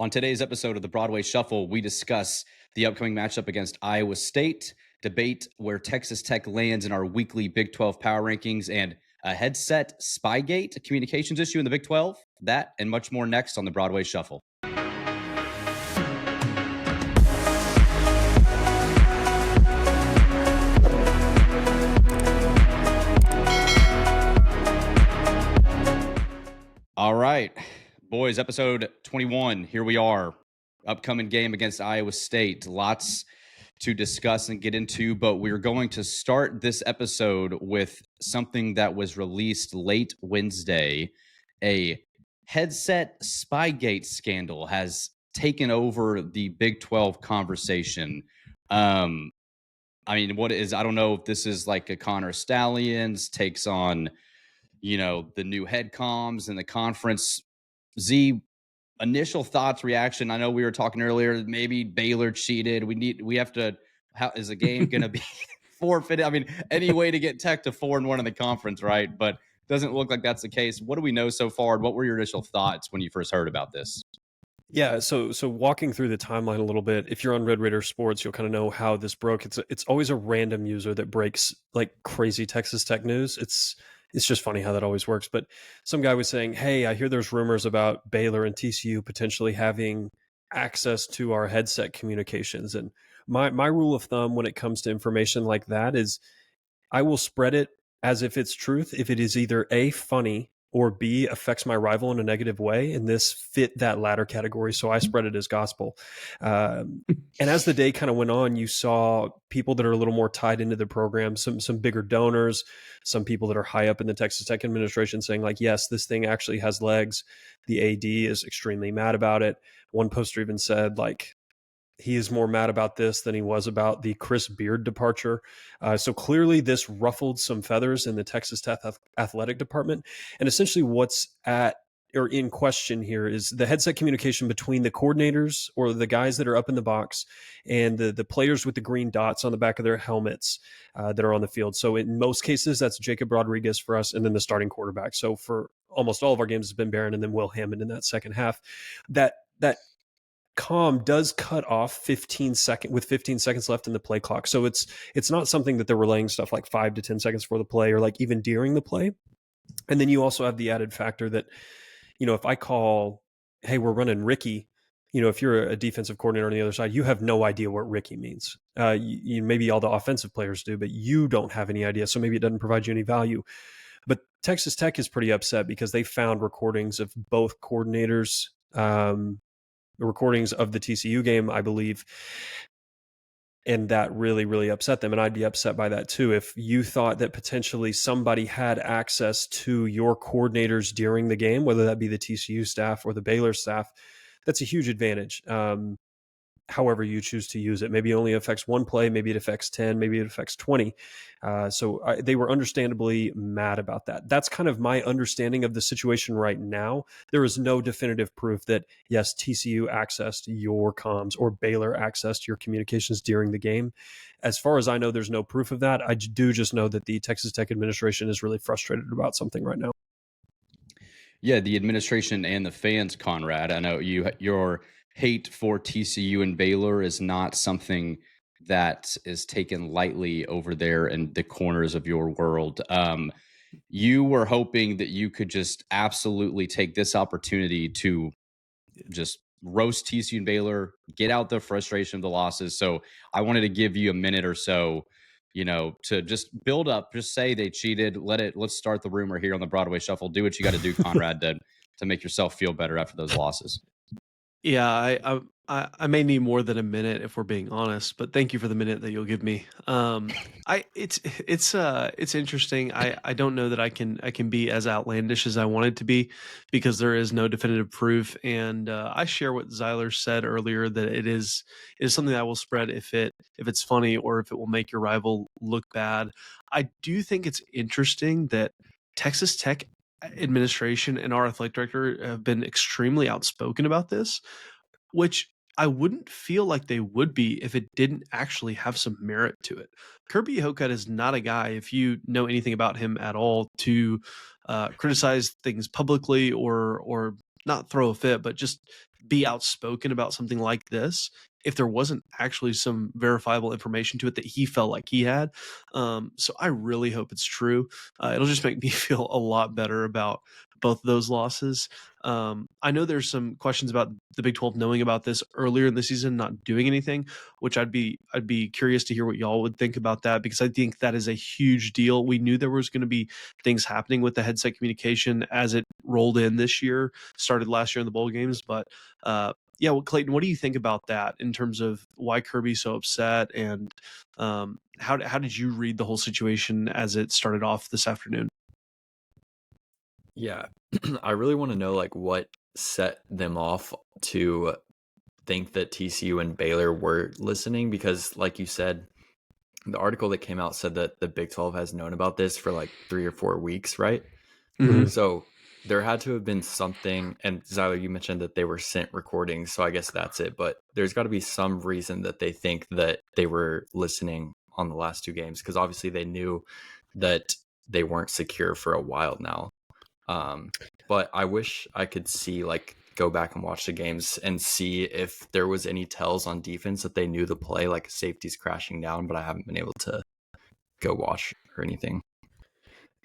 On today's episode of the Broadway Shuffle, we discuss the upcoming matchup against Iowa State, debate where Texas Tech lands in our weekly Big 12 power rankings, and a headset Spygate, a communications issue in the Big 12. That and much more next on the Broadway Shuffle. All right, boys, episode 21. Here we are. Upcoming game against Iowa State. Lots to discuss and get into, but we're going to start this episode with something that was released late Wednesday. A headset Spygate scandal has taken over the Big 12 conversation. I don't know if this is like a Connor Stallions takes on, the new head comms and the conference. Z, initial thoughts, reaction. I know we were talking earlier, maybe Baylor cheated. How is the game going to be forfeited? I mean, any way to get Tech to 4-1 in the conference, right? But doesn't look like that's the case. What do we know so far? What were your initial thoughts when you first heard about this? Yeah, so walking through the timeline a little bit, if you're on Red Raider Sports, you'll kind of know how this broke. It's always a random user that breaks like crazy Texas Tech news. It's just funny how that always works. But some guy was saying, hey, I hear there's rumors about Baylor and TCU potentially having access to our headset communications. And my rule of thumb when it comes to information like that is I will spread it as if it's truth if it is either A, funny, or B, affects my rival in a negative way. And this fit that latter category. So I spread it as gospel. And as the day kind of went on, you saw people that are a little more tied into the program, some bigger donors, some people that are high up in the Texas Tech administration saying like, yes, this thing actually has legs. The AD is extremely mad about it. One poster even said like, he is more mad about this than he was about the Chris Beard departure. So clearly this ruffled some feathers in the Texas Tech athletic department. And essentially what's in question here is the headset communication between the coordinators or the guys that are up in the box and the players with the green dots on the back of their helmets that are on the field. So in most cases, that's Jacob Rodriguez for us, and then the starting quarterback. So for almost all of our games, it's been Behren and then Will Hammond in that second half. That comm does cut off 15 seconds left in the play clock. So it's not something that they're relaying stuff like 5 to 10 seconds for the play or like even during the play. And then you also have the added factor that, if I call, hey, we're running Ricky, if you're a defensive coordinator on the other side, you have no idea what Ricky means. Maybe all the offensive players do, but you don't have any idea. So maybe it doesn't provide you any value. But Texas Tech is pretty upset because they found recordings of both coordinators, the recordings of the TCU game, I believe. And that really, really upset them. And I'd be upset by that too. If you thought that potentially somebody had access to your coordinators during the game, whether that be the TCU staff or the Baylor staff, that's a huge advantage. However you choose to use it. Maybe it only affects one play, maybe it affects 10, maybe it affects 20. They were understandably mad about that. That's kind of my understanding of the situation right now. There is no definitive proof that, yes, TCU accessed your comms or Baylor accessed your communications during the game. As far as I know, there's no proof of that. I do just know that the Texas Tech administration is really frustrated about something right now. Yeah, the administration and the fans, Conrad. I know your hate for TCU and Baylor is not something that is taken lightly over there in the corners of your world. You were hoping that you could just absolutely take this opportunity to just roast TCU and Baylor, get out the frustration of the losses. So I wanted to give you a minute or so, to just build up, just say they cheated. Let's start the rumor here on the Broadway Shuffle. Do what you got to do, Conrad, to make yourself feel better after those losses. Yeah, I may need more than a minute if we're being honest, but thank you for the minute that you'll give me. It's interesting. I don't know that I can be as outlandish as I wanted to be because there is no definitive proof, and I share what Zyler said earlier that it is something that I will spread if it's funny or if it will make your rival look bad. I do think it's interesting that Texas Tech administration and our athletic director have been extremely outspoken about this, which I wouldn't feel like they would be if it didn't actually have some merit to it. Kirby Hocutt is not a guy, if you know anything about him at all, to criticize things publicly or not throw a fit, but just be outspoken about something like this if there wasn't actually some verifiable information to it that he felt like he had. So I really hope it's true. It'll just make me feel a lot better about both of those losses. I know there's some questions about the Big 12 knowing about this earlier in the season, not doing anything, which I'd be curious to hear what y'all would think about that, because I think that is a huge deal. We knew there was going to be things happening with the headset communication as it rolled in this year, started last year in the bowl games, but yeah, well, Clayton, what do you think about that in terms of why Kirby's so upset, and how did you read the whole situation as it started off this afternoon? Yeah, I really want to know like what set them off to think that TCU and Baylor were listening, because like you said, the article that came out said that the Big 12 has known about this for like 3 or 4 weeks, right? Mhm. So there had to have been something, and Zyler, you mentioned that they were sent recordings, so I guess that's it, but there's got to be some reason that they think that they were listening on the last 2 games, because obviously they knew that they weren't secure for a while now. But I wish I could see, like, go back and watch the games and see if there was any tells on defense that they knew the play, like safety's crashing down, but I haven't been able to go watch or anything.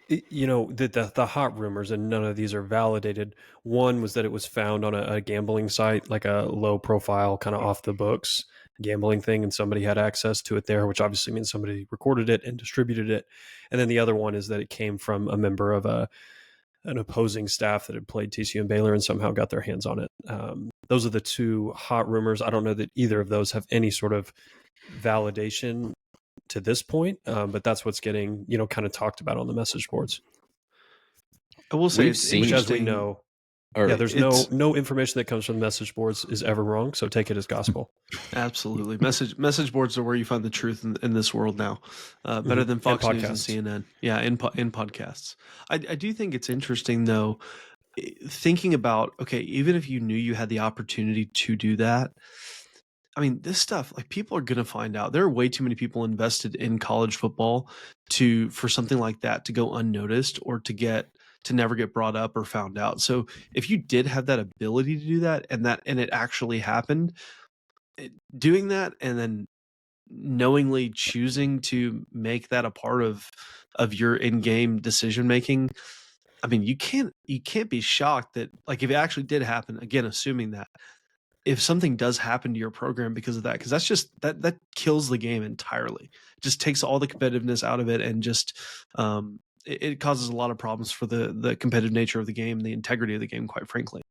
You know, the hot rumors, and none of these are validated. One was that it was found on a gambling site, like a low profile, kind of off the books gambling thing, and somebody had access to it there, which obviously means somebody recorded it and distributed it. And then the other one is that it came from a member of an opposing staff that had played TCU and Baylor and somehow got their hands on it. Those are the 2 hot rumors. I don't know that either of those have any sort of validation to this point, but that's what's getting, kind of talked about on the message boards. I will say, We've it's seen- Which, as we interesting. know, Or there's no information that comes from the message boards is ever wrong, so take it as gospel. Absolutely. Message boards are where you find the truth in this world now. Better than Fox News and podcasts. CNN. Yeah, in podcasts. I do think it's interesting, though, thinking about, okay, even if you knew you had the opportunity to do that, I mean, this stuff, like, people are going to find out. There are way too many people invested in college football for something like that to go unnoticed, or to never get brought up or found out. So if you did have that ability to do that, and it actually happened, doing that and then knowingly choosing to make that a part of your in-game decision making, I mean, you can't be shocked that, like, if it actually did happen, again, assuming that, if something does happen to your program because of that, because that's just that kills the game entirely. Just takes all the competitiveness out of it, and just it causes a lot of problems for the competitive nature of the game, the integrity of the game, quite frankly.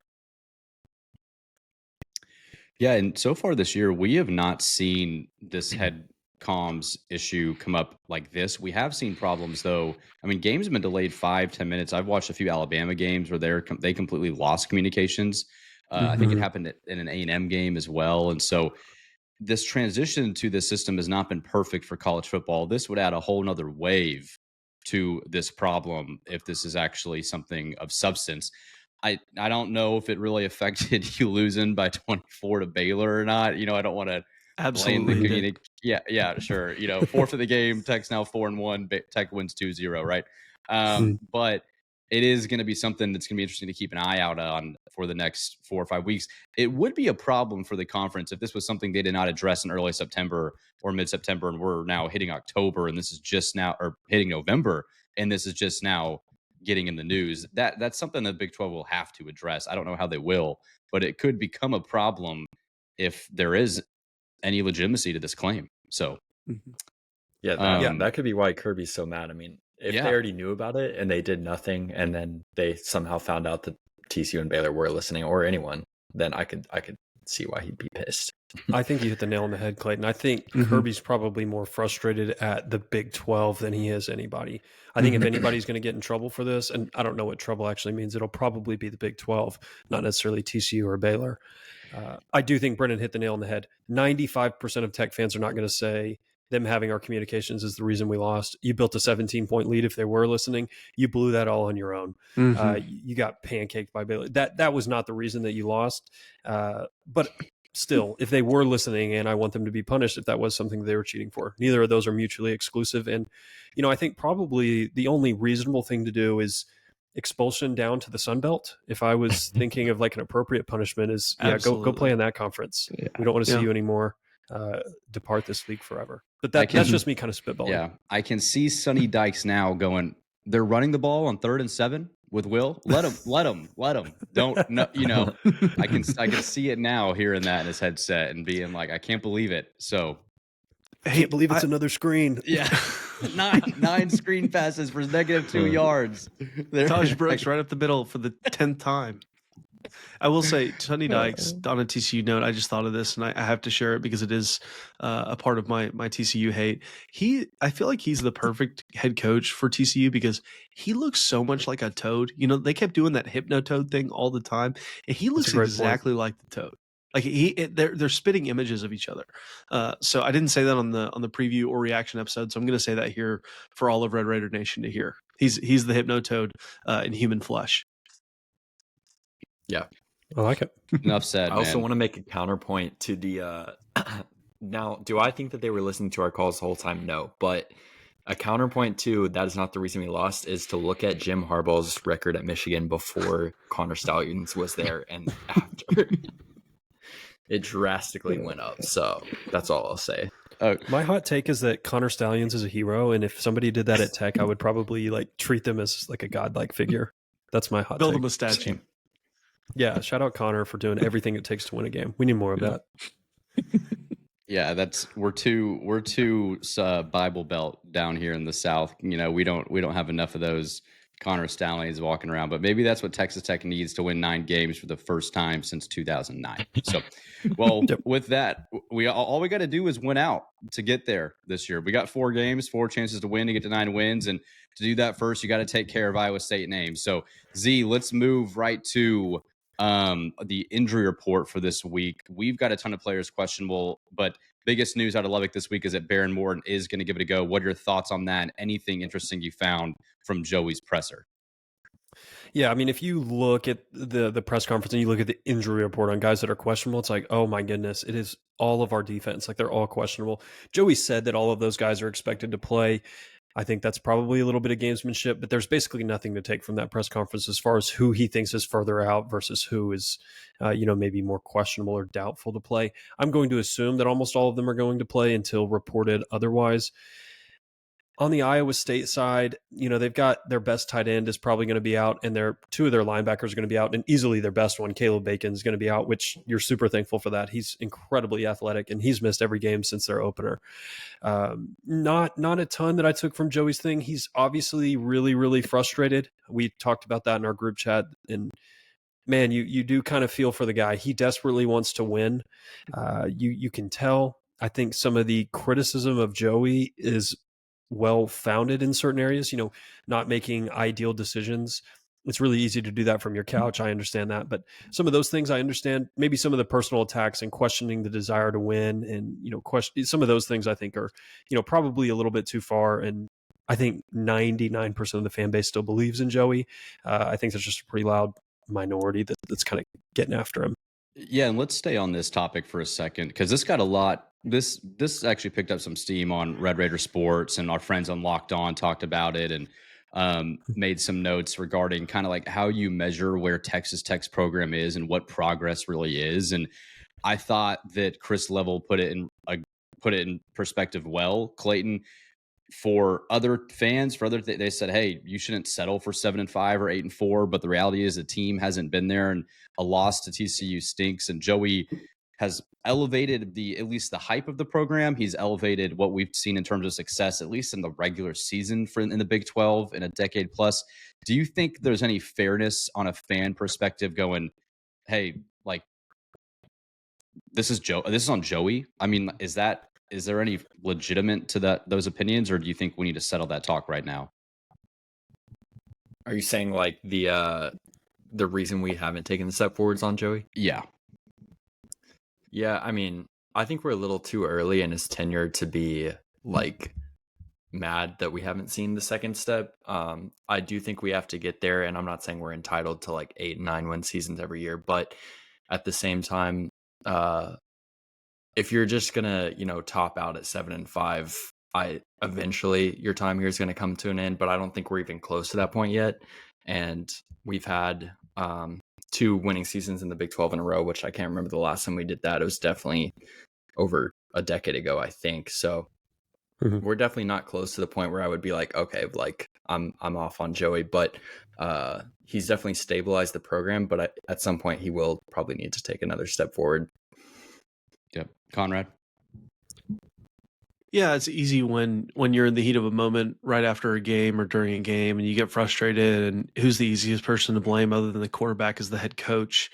Yeah, and so far this year, we have not seen this head comms issue come up like this. We have seen problems, though. I mean, games have been delayed 5-10 minutes. I've watched a few Alabama games where they completely lost communications. I think it happened in an A&M game as well. And so this transition to this system has not been perfect for college football. This would add a whole nother wave to this problem if this is actually something of substance. I don't know if it really affected you losing by 24 to Baylor or not. I don't want to blame the Absolutely. community. Yeah, sure. 4 for the game. Tech's now 4-1. Tech wins 2-0, right? But it is going to be something that's going to be interesting to keep an eye out on for the next 4 or 5 weeks. It would be a problem for the conference if this was something they did not address in early September or mid-September, and we're now hitting October, and this is just now, or hitting November, and this is just now getting in the news. That's something that Big 12 will have to address. I don't know how they will, but it could become a problem if there is any legitimacy to this claim. So Yeah, that could be why Kirby's so mad. I mean, if Yeah. they already knew about it and they did nothing, and then they somehow found out that TCU and Baylor were listening, or anyone, then I could see why he'd be pissed. I think you hit the nail on the head, Clayton. I think Kirby's probably more frustrated at the Big 12 than he is anybody. I think if anybody's going to get in trouble for this, and I don't know what trouble actually means, it'll probably be the Big 12, not necessarily TCU or Baylor. I do think Brennan hit the nail on the head. 95% of Tech fans are not going to say them having our communications is the reason we lost. You built a 17-point lead if they were listening. You blew that all on your own. You got pancaked by Baylor. That was not the reason that you lost. But still, if they were listening, and I want them to be punished if that was something they were cheating for. Neither of those are mutually exclusive. And, I think probably the only reasonable thing to do is expulsion down to the Sun Belt. If I was thinking of like an appropriate punishment, is go Absolutely. play in that conference. Yeah. We don't want to see Yeah. you anymore. Depart this league forever. But that's just me kind of spitballing. Yeah, I can see Sonny Dykes now going. They're running the ball on 3rd and 7 with Will. Let him. Don't no, I can see it now, hearing that in his headset and being like, I can't believe it. So I can't believe it's another screen. yeah, nine screen passes for -2 yards. Taj Brooks right up the middle for the 10th time. I will say, Sonny Dykes, on a TCU note, I just thought of this, and I have to share it because it is a part of my TCU hate. I feel like he's the perfect head coach for TCU because he looks so much like a toad. They kept doing that hypno-toad thing all the time, and he looks exactly like the toad. Like they're spitting images of each other. So I didn't say that on the preview or reaction episode, so I'm going to say that here for all of Red Raider Nation to hear. He's the hypno-toad in human flesh. Yeah, I like it. Enough said. I also want to make a counterpoint to the. Now, do I think that they were listening to our calls the whole time? No, but a counterpoint to that is not the reason we lost is to look at Jim Harbaugh's record at Michigan before Connor Stallions was there and after. It drastically went up. So that's all I'll say. My hot take is that Connor Stallions is a hero, and if somebody did that at Tech, I would probably treat them as like a godlike figure. That's my hot Build take. him a statue. Yeah, shout out Connor for doing everything it takes to win a game. We need more of that. Yeah, we're too Bible Belt down here in the South. We don't have enough of those Connor Stallions walking around, but maybe that's what Texas Tech needs to win 9 games for the first time since 2009. So, well, with that, all we got to do is win out to get there this year. We got 4 games, 4 chances to win to get to 9 wins, and to do that first, you got to take care of Iowa State names. So, Z, let's move right to the injury report for this week. We've got a ton of players questionable, but biggest news out of Lubbock this week is that Behren Morton is going to give it a go. What are your thoughts on that? Anything interesting you found from Joey's presser? Yeah, I mean, if you look at the press conference and you look at the injury report on guys that are questionable, it's like, oh my goodness, it is all of our defense. Like, they're all questionable. Joey said that all of those guys are expected to play. I think that's probably a little bit of gamesmanship, but there's basically nothing to take from that press conference as far as who he thinks is further out versus who is, maybe more questionable or doubtful to play. I'm going to assume that almost all of them are going to play until reported otherwise. On the Iowa State side, they've got their best tight end is probably going to be out, and 2 of their linebackers are going to be out, and easily their best one, Caleb Bacon, is going to be out, which you're super thankful for that. He's incredibly athletic, and he's missed every game since their opener. Not a ton that I took from Joey's thing. He's obviously really, really frustrated. We talked about that in our group chat, and man, you do kind of feel for the guy. He desperately wants to win. You can tell. I think some of the criticism of Joey is well-founded in certain areas, not making ideal decisions. It's really easy to do that from your couch. I understand that. But some of those things I understand, maybe some of the personal attacks and questioning the desire to win and, some of those things I think are, probably a little bit too far. And I think 99% of the fan base still believes in Joey. I think there's just a pretty loud minority that's kind of getting after him. Yeah, and let's stay on this topic for a second because this got a lot. This actually picked up some steam on Red Raider Sports, and our friends on Locked On talked about it and made some notes regarding kind of like how you measure where Texas Tech's program is and what progress really is. And I thought that Chris Level put it in perspective well. Clayton, for other fans, they said, hey, you shouldn't settle for 7-5 or 8-4. But the reality is the team hasn't been there, and a loss to TCU stinks. And Joey has elevated at least the hype of the program. He's elevated what we've seen in terms of success, at least in the regular season in the Big 12 in a decade plus. Do you think there's any fairness on a fan perspective going, hey, like, this is on Joey? I mean, is there any legitimate to those opinions, or do you think we need to settle that talk right now? Are you saying like the reason we haven't taken the step forwards on Joey? Yeah. Yeah, I mean, I think we're a little too early in his tenure to be like mad that we haven't seen the second step. I do think we have to get there, and I'm not saying we're entitled to like 8-9 win seasons every year, but at the same time, if you're just gonna, top out at 7-5, eventually your time here is gonna come to an end. But I don't think we're even close to that point yet. and we've had 2 winning seasons in the Big 12 in a row, which I can't remember the last time we did that. It was definitely over a decade ago, I think. So we're definitely not close to the point where I would be like, okay, like I'm off on Joey, but he's definitely stabilized the program. But at some point, he will probably need to take another step forward. Yep, Conrad. Yeah, it's easy when you're in the heat of a moment right after a game or during a game and you get frustrated, and who's the easiest person to blame other than the quarterback as the head coach.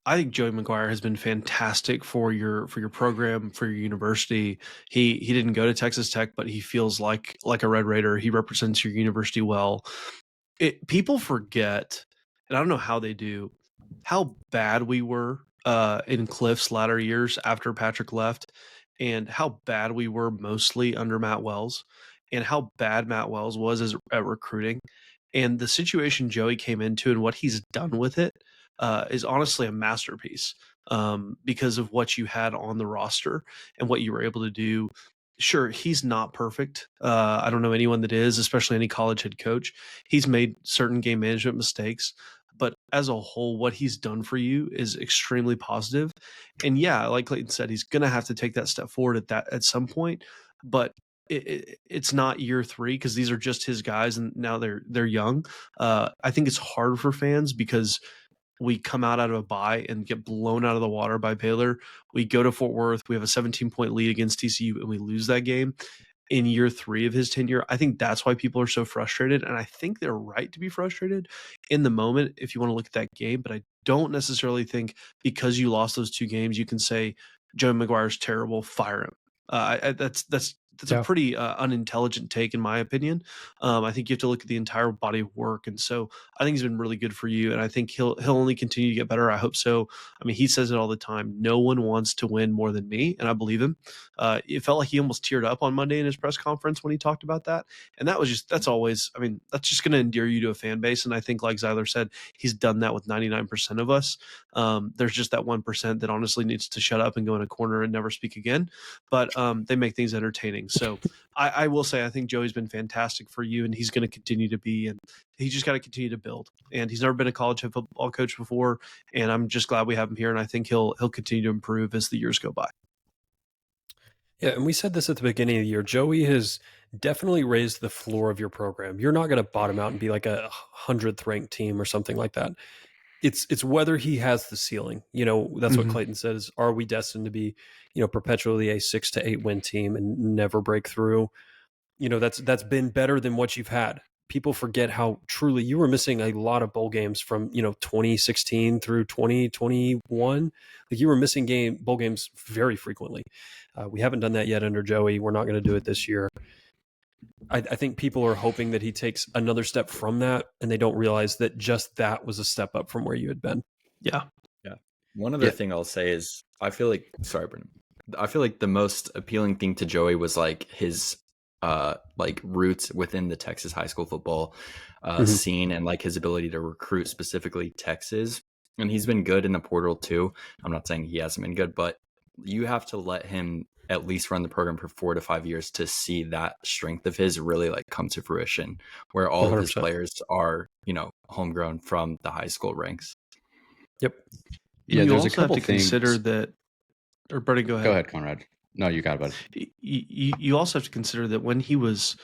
I think Joey McGuire has been fantastic for your program, for your university. He didn't go to Texas Tech, but he feels like a Red Raider. He represents your university well. People forget, and I don't know how they do, how bad we were in Cliff's latter years after Patrick left, and how bad we were mostly under Matt Wells, and how bad Matt Wells was at recruiting. And the situation Joey came into and what he's done with it is honestly a masterpiece because of what you had on the roster and what you were able to do. Sure, he's not perfect. I don't know anyone that is, especially any college head coach. He's made certain game management mistakes, but as a whole, what he's done for you is extremely positive. And yeah, like Clayton said, he's going to have to take that step forward at some point. But it's not year 3 because these are just his guys, and now they're young. I think it's hard for fans because we come out of a bye and get blown out of the water by Baylor. We go to Fort Worth. We have a 17-point lead against TCU, and we lose that game in year 3 of his tenure. I think that's why people are so frustrated, and I think they're right to be frustrated in the moment if you want to look at that game. But I don't necessarily think because you lost those 2 games, you can say Joe McGuire's terrible, fire him. That's a pretty unintelligent take, in my opinion. I think you have to look at the entire body of work, and so I think he's been really good for you, and I think he'll only continue to get better. I hope so. I mean, he says it all the time. No one wants to win more than me, and I believe him. It felt like he almost teared up on Monday in his press conference when he talked about that, and that's always. I mean, that's just going to endear you to a fan base, and I think, like Zyler said, he's done that with 99% of us. There's just that 1% that honestly needs to shut up and go in a corner and never speak again, but they make things entertaining. So I will say I think Joey's been fantastic for you, and he's going to continue to be, and he just got to continue to build. And he's never been a college head football coach before, and I'm just glad we have him here, and I think he'll continue to improve as the years go by. Yeah, and we said this at the beginning of the year. Joey has definitely raised the floor of your program. You're not going to bottom out and be like a 100th ranked team or something like that. It's whether he has the ceiling. You know, that's what Clayton says. Are we destined to be, perpetually a 6 to 8 win team and never break through? You know, that's been better than what you've had. People forget how truly you were missing a lot of bowl games from, 2016 through 2021. Like you were missing bowl games very frequently. We haven't done that yet under Joey. We're not going to do it this year. I think people are hoping that he takes another step from that, and they don't realize that just that was a step up from where you had been. Yeah. One other thing I'll say is I feel like the most appealing thing to Joey was like his like roots within the Texas high school football scene, and like his ability to recruit specifically Texas. And he's been good in the portal too. I'm not saying he hasn't been good, but you have to let him at least run the program for 4 to 5 years to see that strength of his really like come to fruition, where all 100%. Of his players are, homegrown from the high school ranks. Yep. Yeah, you there's also a couple have to things. Consider that, or Bernie, go ahead. Go ahead, Conrad. No, you got it, buddy. You also have to consider that when he was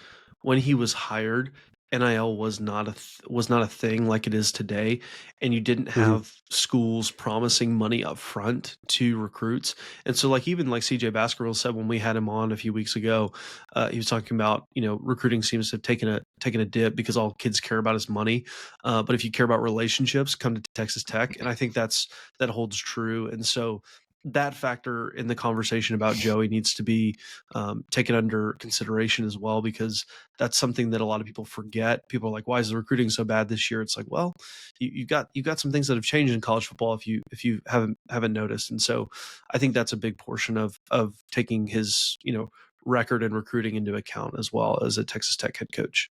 hired, NIL was not a thing like it is today, and you didn't have schools promising money up front to recruits. And so even like CJ Baskerville said when we had him on a few weeks ago, he was talking about, recruiting seems to have taken a dip because all kids care about is money. But if you care about relationships, come to Texas Tech. And I think that holds true. And so that factor in the conversation about Joey needs to be taken under consideration as well, because that's something that a lot of people forget. People are like, why is the recruiting so bad this year? It's like, well, you got some things that have changed in college football if you haven't noticed. And so I think that's a big portion of taking his, record and recruiting into account as well as a Texas Tech head coach.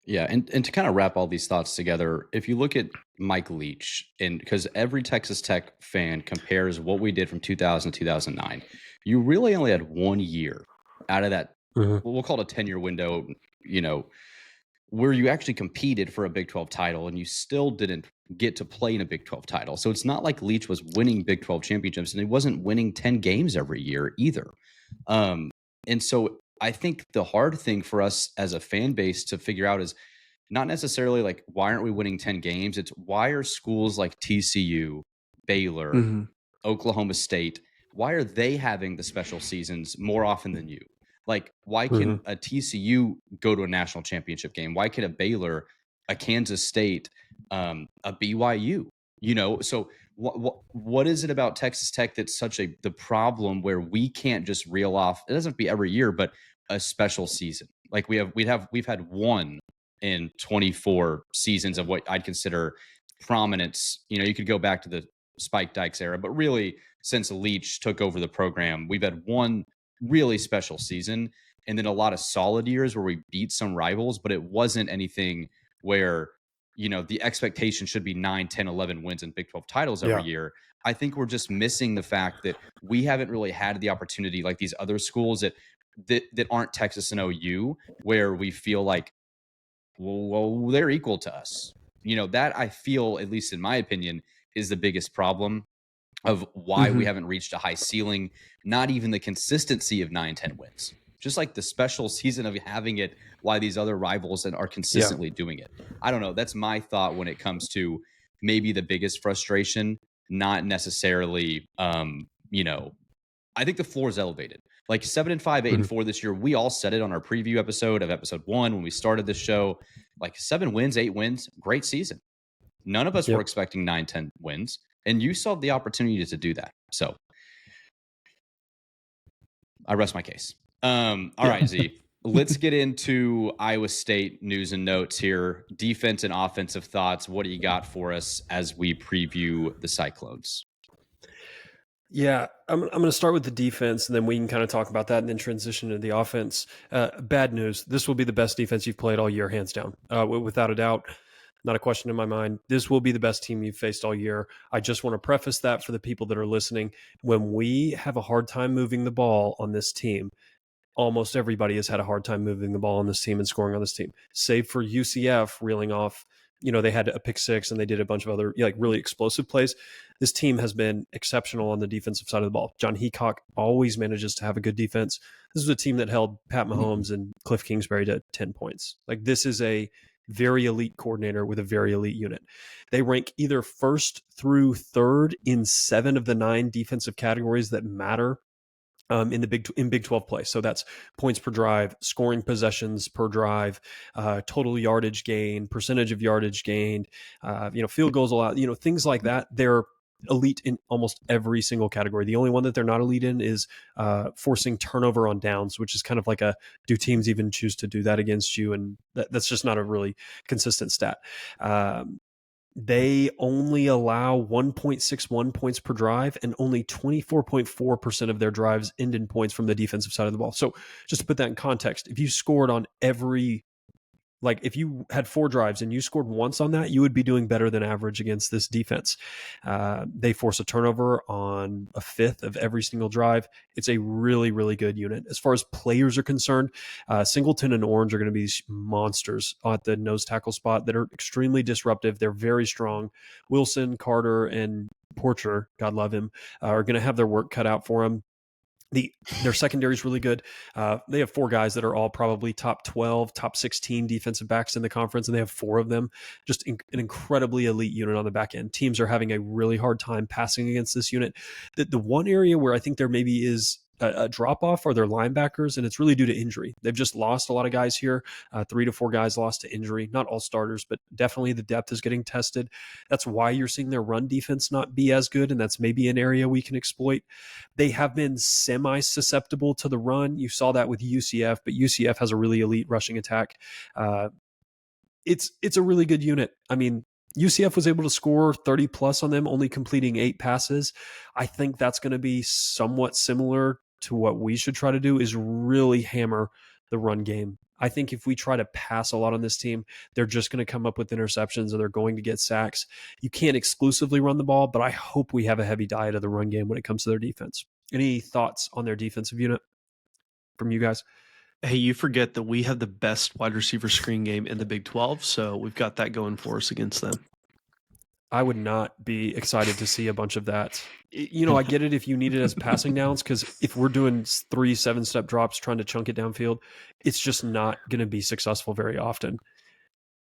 Yeah, and to kind of wrap all these thoughts together, if you look at Mike Leach, and because every Texas Tech fan compares what we did from 2000 to 2009, you really only had 1 year out of that, we'll call it a 10-year window, where you actually competed for a Big 12 title and you still didn't get to play in a Big 12 title. So it's not like Leach was winning Big 12 championships, and he wasn't winning 10 games every year either. And so I think the hard thing for us as a fan base to figure out is not necessarily like, why aren't we winning 10 games? It's why are schools like TCU, Baylor, Oklahoma State, why are they having the special seasons more often than you? Like, why can a TCU go to a national championship game? Why can a Baylor, a Kansas State, a BYU? So what is it about Texas Tech that's such the problem where we can't just reel off? It doesn't have to be every year, but a special season. Like we've had one in 24 seasons of what I'd consider prominence. You could go back to the Spike Dykes era, but really since Leach took over the program, we've had one really special season and then a lot of solid years where we beat some rivals, but it wasn't anything where the expectation should be 9, 10, 11 wins and Big 12 titles every year. I think we're just missing the fact that we haven't really had the opportunity like these other schools that aren't Texas and OU, where we feel like, well, they're equal to us. That I feel, at least in my opinion, is the biggest problem of why we haven't reached a high ceiling, not even the consistency of 9, 10 wins. Just like the special season of having it, why these other rivals are consistently doing it. I don't know. That's my thought when it comes to maybe the biggest frustration, not necessarily, I think the floor is elevated. Like 7-5, 8-4 this year. We all said it on our preview episode of episode 1 when we started this show. Like 7 wins, 8 wins, great season. None of us were expecting 9, 10 wins, and you saw the opportunity to do that. So I rest my case. All right, Z. Let's get into Iowa State news and notes here. Defense and offensive thoughts. What do you got for us as we preview the Cyclones? Yeah, I'm going to start with the defense, and then we can kind of talk about that and then transition to the offense. Bad news. This will be the best defense you've played all year, hands down. Without a doubt, not a question in my mind. This will be the best team you've faced all year. I just want to preface that for the people that are listening. When we have a hard time moving the ball on this team, almost everybody has had a hard time moving the ball on this team and scoring on this team, save for UCF reeling off. They had a pick six and they did a bunch of other really explosive plays. This team has been exceptional on the defensive side of the ball. John Heacock always manages to have a good defense. This is a team that held Pat Mahomes and Cliff Kingsbury to 10 points. Like, this is a very elite coordinator with a very elite unit. They rank either first through third in 7 of the 9 defensive categories that matter in Big 12 play. So that's points per drive, scoring possessions per drive, total yardage gain, percentage of yardage gained, field goals allowed, things like that. They're elite in almost every single category. The only one that they're not elite in is forcing turnover on downs, which is kind of like do teams even choose to do that against you? And that's just not a really consistent stat. They only allow 1.61 points per drive, and only 24.4% of their drives end in points from the defensive side of the ball. So just to put that in context, if you scored on if you had 4 drives and you scored once on that, you would be doing better than average against this defense. They force a turnover on a 5th of every single drive. It's a really, really good unit. As far as players are concerned, Singleton and Orange are going to be monsters at the nose tackle spot that are extremely disruptive. They're very strong. Wilson, Carter, and Porcher, God love him, are going to have their work cut out for them. Their secondary is really good. They have 4 guys that are all probably top 12, top 16 defensive backs in the conference, and they have 4 of them. Just an incredibly elite unit on the back end. Teams are having a really hard time passing against this unit. The one area where I think there maybe is a drop-off are their linebackers, and it's really due to injury. They've just lost a lot of guys here. 3 to 4 guys lost to injury. Not all starters, but definitely the depth is getting tested. That's why you're seeing their run defense not be as good, and that's maybe an area we can exploit. They have been semi-susceptible to the run. You saw that with UCF, but UCF has a really elite rushing attack. It's a really good unit. I mean, UCF was able to score 30 plus on them, only completing 8 passes. I think that's going to be somewhat similar to what we should try to do, is really hammer the run game. I think if we try to pass a lot on this team, they're just going to come up with interceptions and they're going to get sacks. You can't exclusively run the ball, but I hope we have a heavy diet of the run game when it comes to their defense. Any thoughts on their defensive unit from you guys? Hey, you forget that we have the best wide receiver screen game in the Big 12, so we've got that going for us against them. I would not be excited to see a bunch of that. I get it if you need it as passing downs, because if we're doing 3 7-step drops trying to chunk it downfield, it's just not going to be successful very often.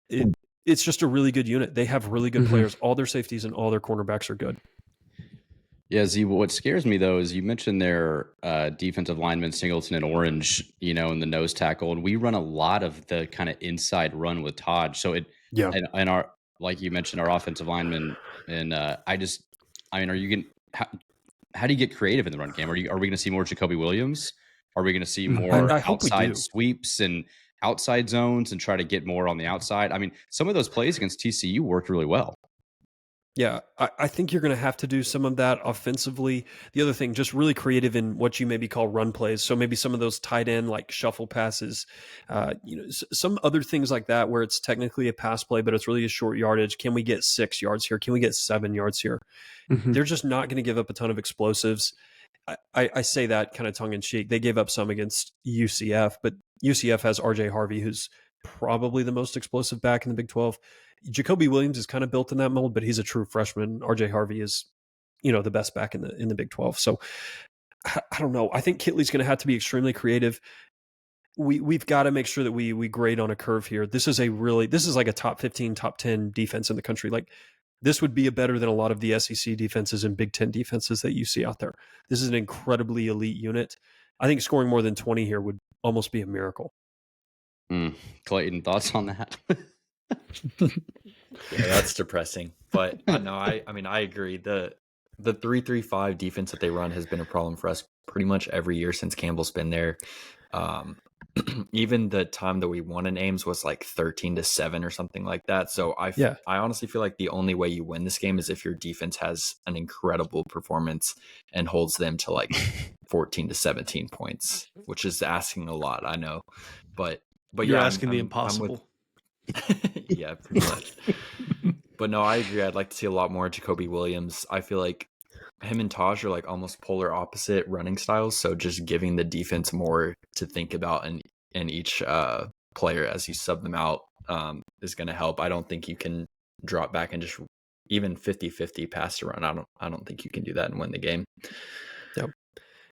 It's just a really good unit. They have really good players. All their safeties and all their cornerbacks are good. Yeah, Z, what scares me, though, is you mentioned their defensive lineman, Singleton and Orange, in the nose tackle. And we run a lot of the kind of inside run with Todd. So and our, like you mentioned, our offensive lineman. And are you going how do you get creative in the run game? Are we going to see more Jacoby Williams? Are we going to see more I hope outside sweeps and outside zones and try to get more on the outside? I mean, some of those plays against TCU worked really well. Yeah, I think you're going to have to do some of that offensively. The other thing, just really creative in what you maybe call run plays. So maybe some of those tight end like shuffle passes, some other things like that where it's technically a pass play, but it's really a short yardage. Can we get 6 yards here? Can we get 7 yards here? They're just not going to give up a ton of explosives. I say that kind of tongue in cheek. They gave up some against UCF, but UCF has RJ Harvey, who's probably the most explosive back in the Big 12. Jacoby Williams is kind of built in that mold, but he's a true freshman. RJ Harvey is, the best back in the Big 12. So I don't know. I think Kitley's going to have to be extremely creative. We've got to make sure that we grade on a curve here. This is like a top 15, top 10 defense in the country. Like, this would be better than a lot of the SEC defenses and Big 10 defenses that you see out there. This is an incredibly elite unit. I think scoring more than 20 here would almost be a miracle. Clayton, thoughts on that? Yeah, that's depressing. But no, I agree. The 3-3-5 defense that they run has been a problem for us pretty much every year since Campbell's been there. Even the time that we won in Ames was like 13-7 or something like that. So I honestly feel like the only way you win this game is if your defense has an incredible performance and holds them to like 14-17 points, which is asking a lot, I know. But you're asking the impossible. Yeah, pretty much. But no, I agree. I'd like to see a lot more Jacoby Williams. I feel like him and Taj are like almost polar opposite running styles. So just giving the defense more to think about and each player as you sub them out is going to help. I don't think you can drop back and just even 50-50 pass to run. I don't think you can do that and win the game. Yep.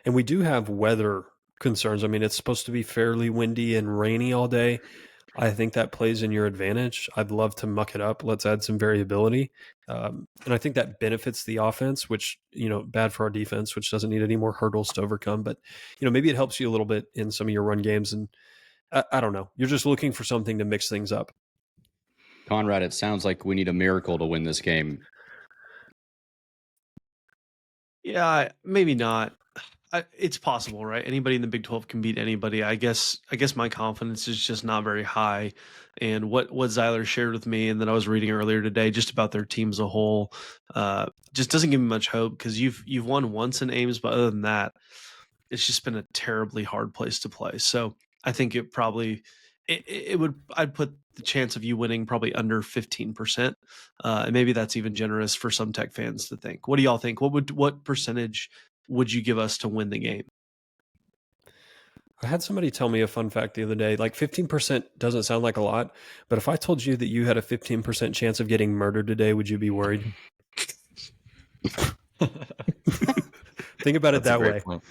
And we do have weather concerns. I mean, it's supposed to be fairly windy and rainy all day. I think that plays in your advantage. I'd love to muck it up. Let's add some variability. And I think that benefits the offense, which, bad for our defense, which doesn't need any more hurdles to overcome. But, maybe it helps you a little bit in some of your run games. And I don't know. You're just looking for something to mix things up. Conrad, it sounds like we need a miracle to win this game. Yeah, maybe not. It's possible, right? Anybody in the Big 12 can beat anybody. I guess my confidence is just not very high. And what Zyler shared with me and that I was reading earlier today, just about their team as a whole, just doesn't give me much hope, because you've won once in Ames, but other than that, it's just been a terribly hard place to play. So I think it probably I'd put the chance of you winning probably under 15%, and maybe that's even generous for some Tech fans to think. What do y'all think? What percentage would you give us to win the game? I had somebody tell me a fun fact the other day. Like, 15% doesn't sound like a lot, but if I told you that you had a 15% chance of getting murdered today, would you be worried? Think about it that way. Point.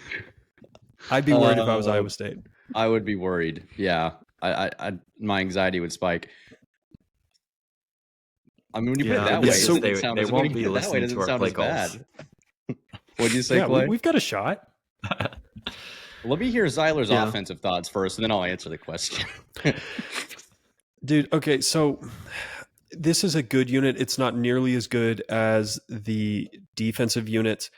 I'd be worried if I was Iowa State. I would be worried. Yeah. My anxiety would spike. I mean, when you put it that way, they won't be listening to our play calls. What'd you say, Clay? We've got a shot. Let me hear Zyler's offensive thoughts first, and then I'll answer the question. Dude, okay, so this is a good unit. It's not nearly as good as the defensive unit.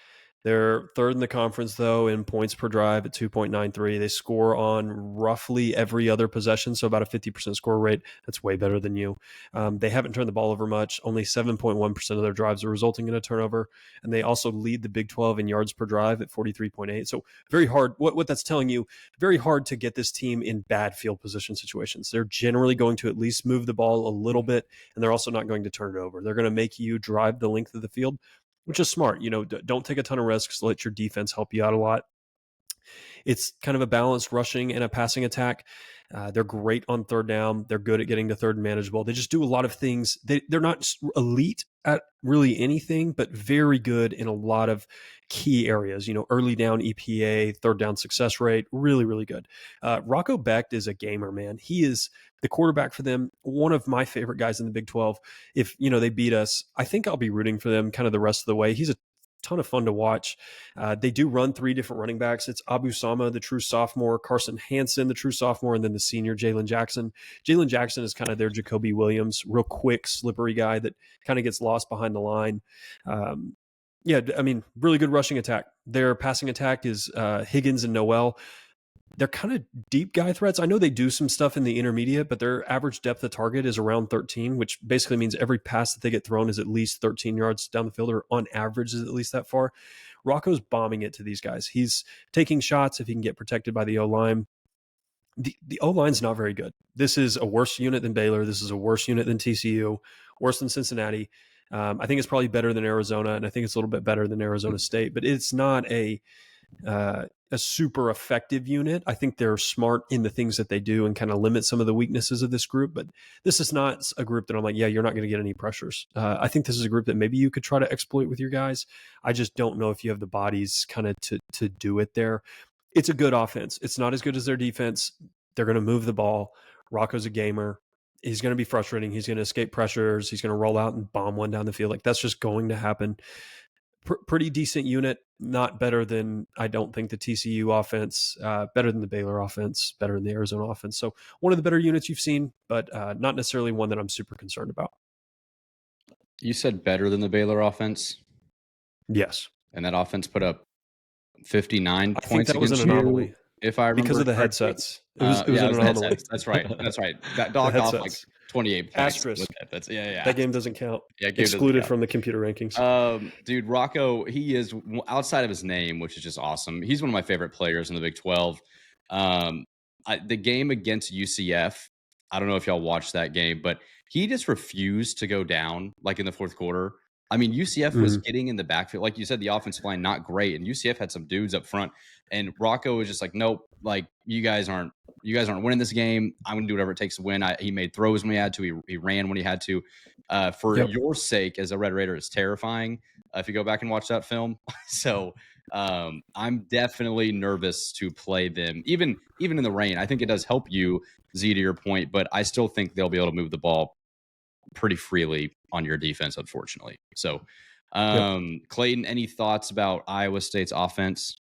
They're third in the conference, though, in points per drive at 2.93. They score on roughly every other possession, so about a 50% score rate. That's way better than you. They haven't turned the ball over much. Only 7.1% of their drives are resulting in a turnover. And they also lead the Big 12 in yards per drive at 43.8. So very hard. What that's telling you, very hard to get this team in bad field position situations. They're generally going to at least move the ball a little bit, and they're also not going to turn it over. They're going to make you drive the length of the field, which is smart. Don't take a ton of risks. Let your defense help you out a lot. It's kind of a balanced rushing and a passing attack. They're great on third down. They're good at getting to third and manageable. They just do a lot of things. They're not elite at really anything, but very good in a lot of key areas. Early down EPA, third down success rate, really, really good. Rocco Becht is a gamer, man. He is the quarterback for them. One of my favorite guys in the Big 12. If they beat us, I think I'll be rooting for them kind of the rest of the way. He's a ton of fun to watch. They do run 3 different running backs. It's Abu Sama, the true sophomore, Carson Hansen, the true sophomore, and then the senior Jalen Jackson. Jalen Jackson is kind of their Jacoby Williams, real quick, slippery guy that kind of gets lost behind the line. Really good rushing attack. Their passing attack is Higgins and Noel. They're kind of deep guy threats. I know they do some stuff in the intermediate, but their average depth of target is around 13, which basically means every pass that they get thrown is at least 13 yards down the field, or on average is at least that far. Rocco's bombing it to these guys. He's taking shots if he can get protected by the O-line. The O-line's not very good. This is a worse unit than Baylor. This is a worse unit than TCU, worse than Cincinnati. I think it's probably better than Arizona, and I think it's a little bit better than Arizona State, but it's not a super effective unit. I think they're smart in the things that they do and kind of limit some of the weaknesses of this group. But this is not a group that I'm like, yeah, you're not going to get any pressures. I think this is a group that maybe you could try to exploit with your guys. I just don't know if you have the bodies kind of to do it there. It's a good offense. It's not as good as their defense. They're going to move the ball. Rocco's a gamer. He's going to be frustrating. He's going to escape pressures. He's going to roll out and bomb one down the field. Like, that's just going to happen. Pretty decent unit, not better than, I don't think, the TCU offense, better than the Baylor offense, better than the Arizona offense. So one of the better units you've seen, but not necessarily one that I'm super concerned about. You said better than the Baylor offense? Yes. And that offense put up 59 points. I think that was an anomaly. If I remember because of the correctly. headsets. It was an anomaly. Headsets. That's right. That dogged off like 28 points. Asterisk. That's, yeah. That game doesn't count. Yeah, excluded from the computer rankings. Dude, Rocco, he is, outside of his name, which is just awesome. He's one of my favorite players in the Big 12. The game against UCF, I don't know if y'all watched that game, but he just refused to go down like in the fourth quarter. I mean, UCF was getting in the backfield. Like you said, the offensive line, not great. And UCF had some dudes up front. And Rocco was just like, nope, like you guys aren't winning this game. I'm going to do whatever it takes to win. He made throws when he had to. He ran when he had to. For your sake, as a Red Raider, it's terrifying if you go back and watch that film. So I'm definitely nervous to play them, even in the rain. I think it does help you, Z, to your point, but I still think they'll be able to move the ball pretty freely on your defense, unfortunately. So, Clayton, any thoughts about Iowa State's offense?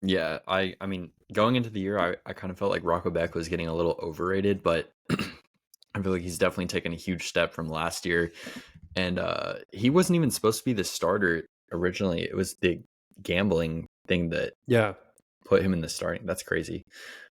Yeah, I mean, going into the year, I kind of felt like Rocco Becht was getting a little overrated, but I feel like he's definitely taken a huge step from last year. And he wasn't even supposed to be the starter originally. It was the gambling thing that put him in the starting. That's crazy.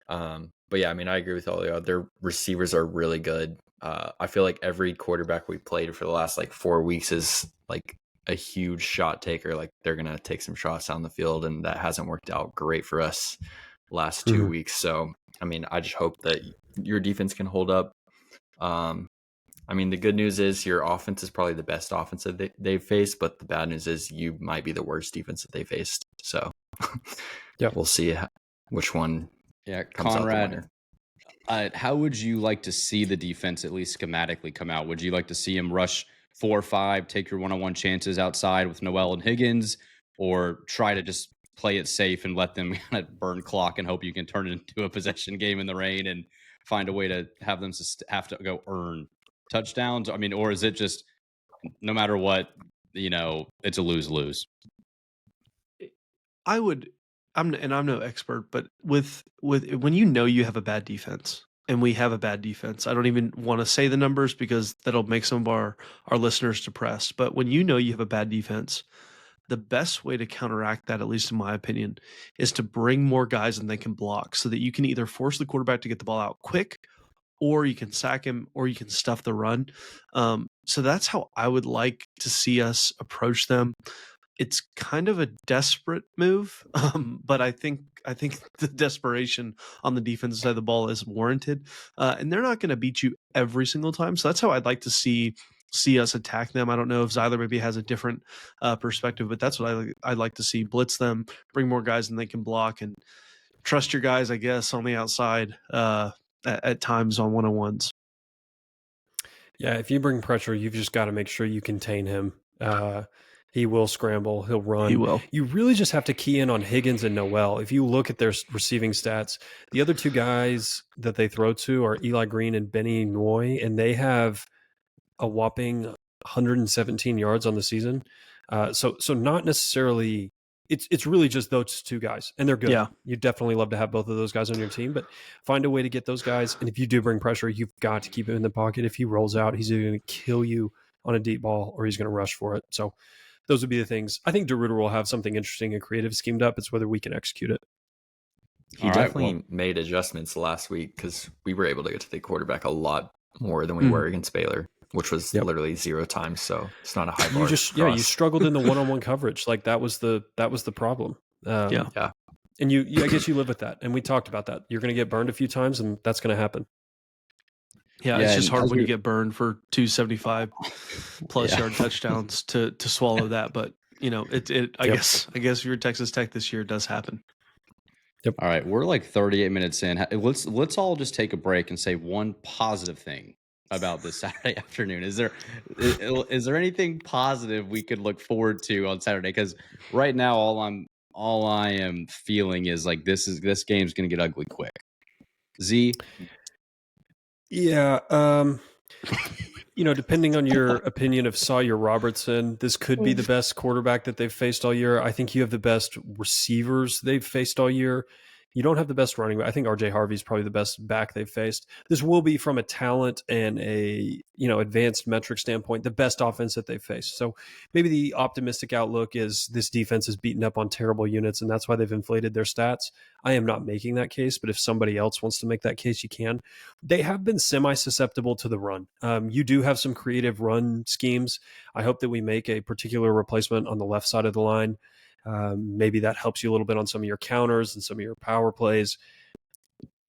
But yeah, I mean, I agree with all the other receivers are really good. I feel like every quarterback we played for the last like 4 weeks is like a huge shot taker. Like they're going to take some shots down the field, and that hasn't worked out great for us last 2 weeks. So, I mean, I just hope that your defense can hold up. I mean, the good news is your offense is probably the best offense that they've faced, but the bad news is you might be the worst defense that they faced. So we'll see which one comes Conrad, out the winner. How would you like to see the defense at least schematically come out? Would you like to see him rush 4 or 5, take your one-on-one chances outside with Noel and Higgins, or try to just play it safe and let them kind of burn clock and hope you can turn it into a possession game in the rain and find a way to have them have to go earn touchdowns? I mean, or is it just no matter what, it's a lose-lose? I'm no expert, but with when you have a bad defense, and we have a bad defense, I don't even want to say the numbers because that'll make some of our listeners depressed. But when you have a bad defense, the best way to counteract that, at least in my opinion, is to bring more guys than they can block, so that you can either force the quarterback to get the ball out quick, or you can sack him, or you can stuff the run. So that's how I would like to see us approach them. It's kind of a desperate move, but I think the desperation on the defensive side of the ball is warranted, and they're not going to beat you every single time. So that's how I'd like to see see us attack them. I don't know if Zyler maybe has a different perspective, but that's what I'd like to see. Blitz them, bring more guys than they can block, and trust your guys, I guess, on the outside at times on one-on-ones. Yeah, if you bring pressure, you've just got to make sure you contain him. He will scramble. He'll run. He will. You really just have to key in on Higgins and Noel. If you look at their receiving stats, the other two guys that they throw to are Eli Green and Benny Noy, and they have a whopping 117 yards on the season. So not necessarily. It's really just those two guys, and they're good. Yeah. You definitely love to have both of those guys on your team, but find a way to get those guys. And if you do bring pressure, you've got to keep him in the pocket. If he rolls out, he's either going to kill you on a deep ball or he's going to rush for it. So those would be the things. I think DeRuiter will have something interesting and creative schemed up. It's whether we can execute it. He definitely made adjustments last week because we were able to get to the quarterback a lot more than we were against Baylor, which was literally 0 times. So it's not a high bar. You struggled in the one-on-one coverage. Like that was the problem. Yeah. And I guess you live with that. And we talked about that. You're going to get burned a few times, and that's going to happen. Yeah, it's just hard when you get burned for 275 plus yard touchdowns to swallow that. But I guess if you're Texas Tech this year, it does happen. Yep. All right, we're like 38 minutes in. Let's all just take a break and say one positive thing about this Saturday afternoon. Is there anything positive we could look forward to on Saturday? Because right now, all I am feeling is like this game's going to get ugly quick. Z. Yeah. Depending on your opinion of Sawyer Robertson, this could be the best quarterback that they've faced all year. I think you have the best receivers they've faced all year. You don't have the best running back. I think RJ Harvey's probably the best back they've faced. This will be, from a talent and a advanced metric standpoint, the best offense that they've faced. So maybe the optimistic outlook is this defense is beaten up on terrible units, and that's why they've inflated their stats. I am not making that case, but if somebody else wants to make that case, you can. They have been semi-susceptible to the run. You do have some creative run schemes. I hope that we make a particular replacement on the left side of the line. Maybe that helps you a little bit on some of your counters and some of your power plays.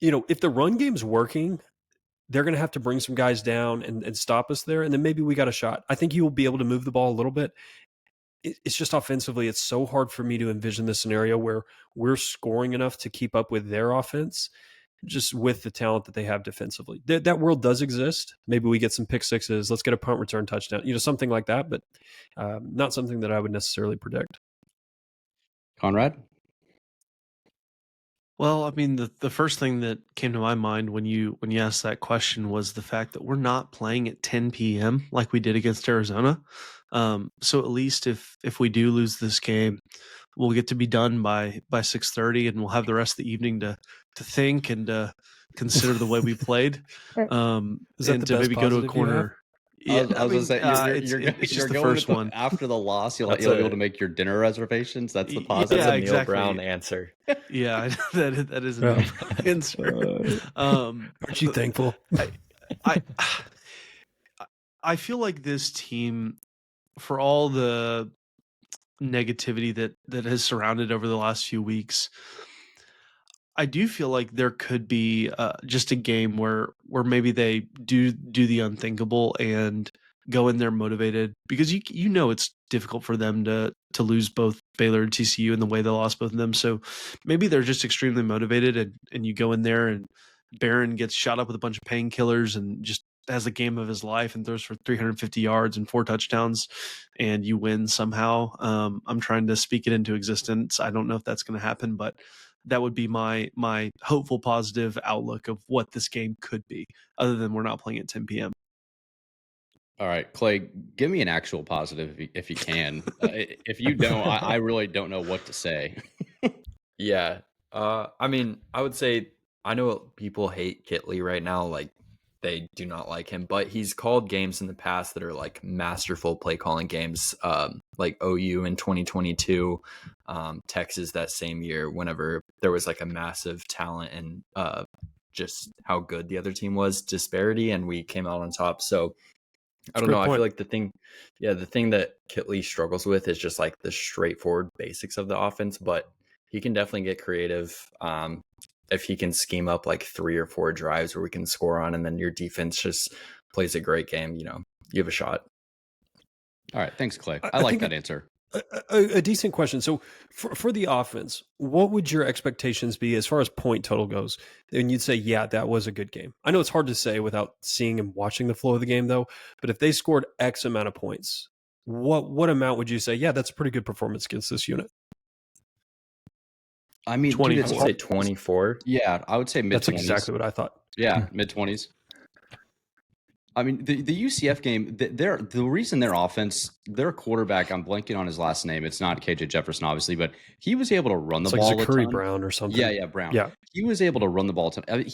If the run game's working, they're going to have to bring some guys down and stop us there. And then maybe we got a shot. I think you will be able to move the ball a little bit. It's just offensively, it's so hard for me to envision this scenario where we're scoring enough to keep up with their offense, just with the talent that they have defensively. That world does exist. Maybe we get some pick sixes. Let's get a punt return touchdown, something like that, but not something that I would necessarily predict. Conrad? Well, I mean, the first thing that came to my mind when you asked that question was the fact that we're not playing at 10 p.m. like we did against Arizona. So at least if we do lose this game, we'll get to be done by 6:30, and we'll have the rest of the evening to think and consider the way we played. And to maybe go to a corner. Yeah, I was going to say, it's just the going first one. After the loss, you'll be able to make your dinner reservations. That's the positive. Yeah, Neil exactly. Brown answer. Yeah, that is a Neil Brown answer. Aren't you thankful? I feel like this team, for all the negativity that has surrounded over the last few weeks, I do feel like there could be just a game where maybe they do the unthinkable and go in there motivated, because it's difficult for them to lose both Baylor and TCU in the way they lost both of them. So maybe they're just extremely motivated, and you go in there and Behren gets shot up with a bunch of painkillers and just has the game of his life and throws for 350 yards and 4 touchdowns, and you win somehow. I'm trying to speak it into existence. I don't know if that's going to happen, but that would be my hopeful, positive outlook of what this game could be, other than we're not playing at 10 p.m. All right, Clay, give me an actual positive if you can. If you don't, I really don't know what to say. Yeah. I mean, I would say, I know people hate Kitley right now. Like, they do not like him, but he's called games in the past that are like masterful play calling games, like OU in 2022, Texas that same year, whenever there was like a massive talent and just how good the other team was disparity, and we came out on top. So I don't know. I feel like the thing that Kitley struggles with is just like the straightforward basics of the offense, but he can definitely get creative. If he can scheme up like 3 or 4 drives where we can score on, and then your defense just plays a great game, you have a shot. All right. Thanks, Clay. I like that answer. A decent question. So for the offense, what would your expectations be as far as point total goes? And you'd say, yeah, that was a good game. I know it's hard to say without seeing and watching the flow of the game, though. But if they scored X amount of points, what amount would you say, yeah, that's a pretty good performance against this unit? I mean, 24. I would say 24. Yeah, I would say mid-20s. That's exactly what I thought. Yeah, mid-20s. I mean, the UCF game, the reason their offense, their quarterback, I'm blanking on his last name. It's not KJ Jefferson, obviously, but he was able to run the It's ball like a Zachary ton. Brown or something. Yeah, Brown. Yeah. He was able to run the ball a ton. I mean,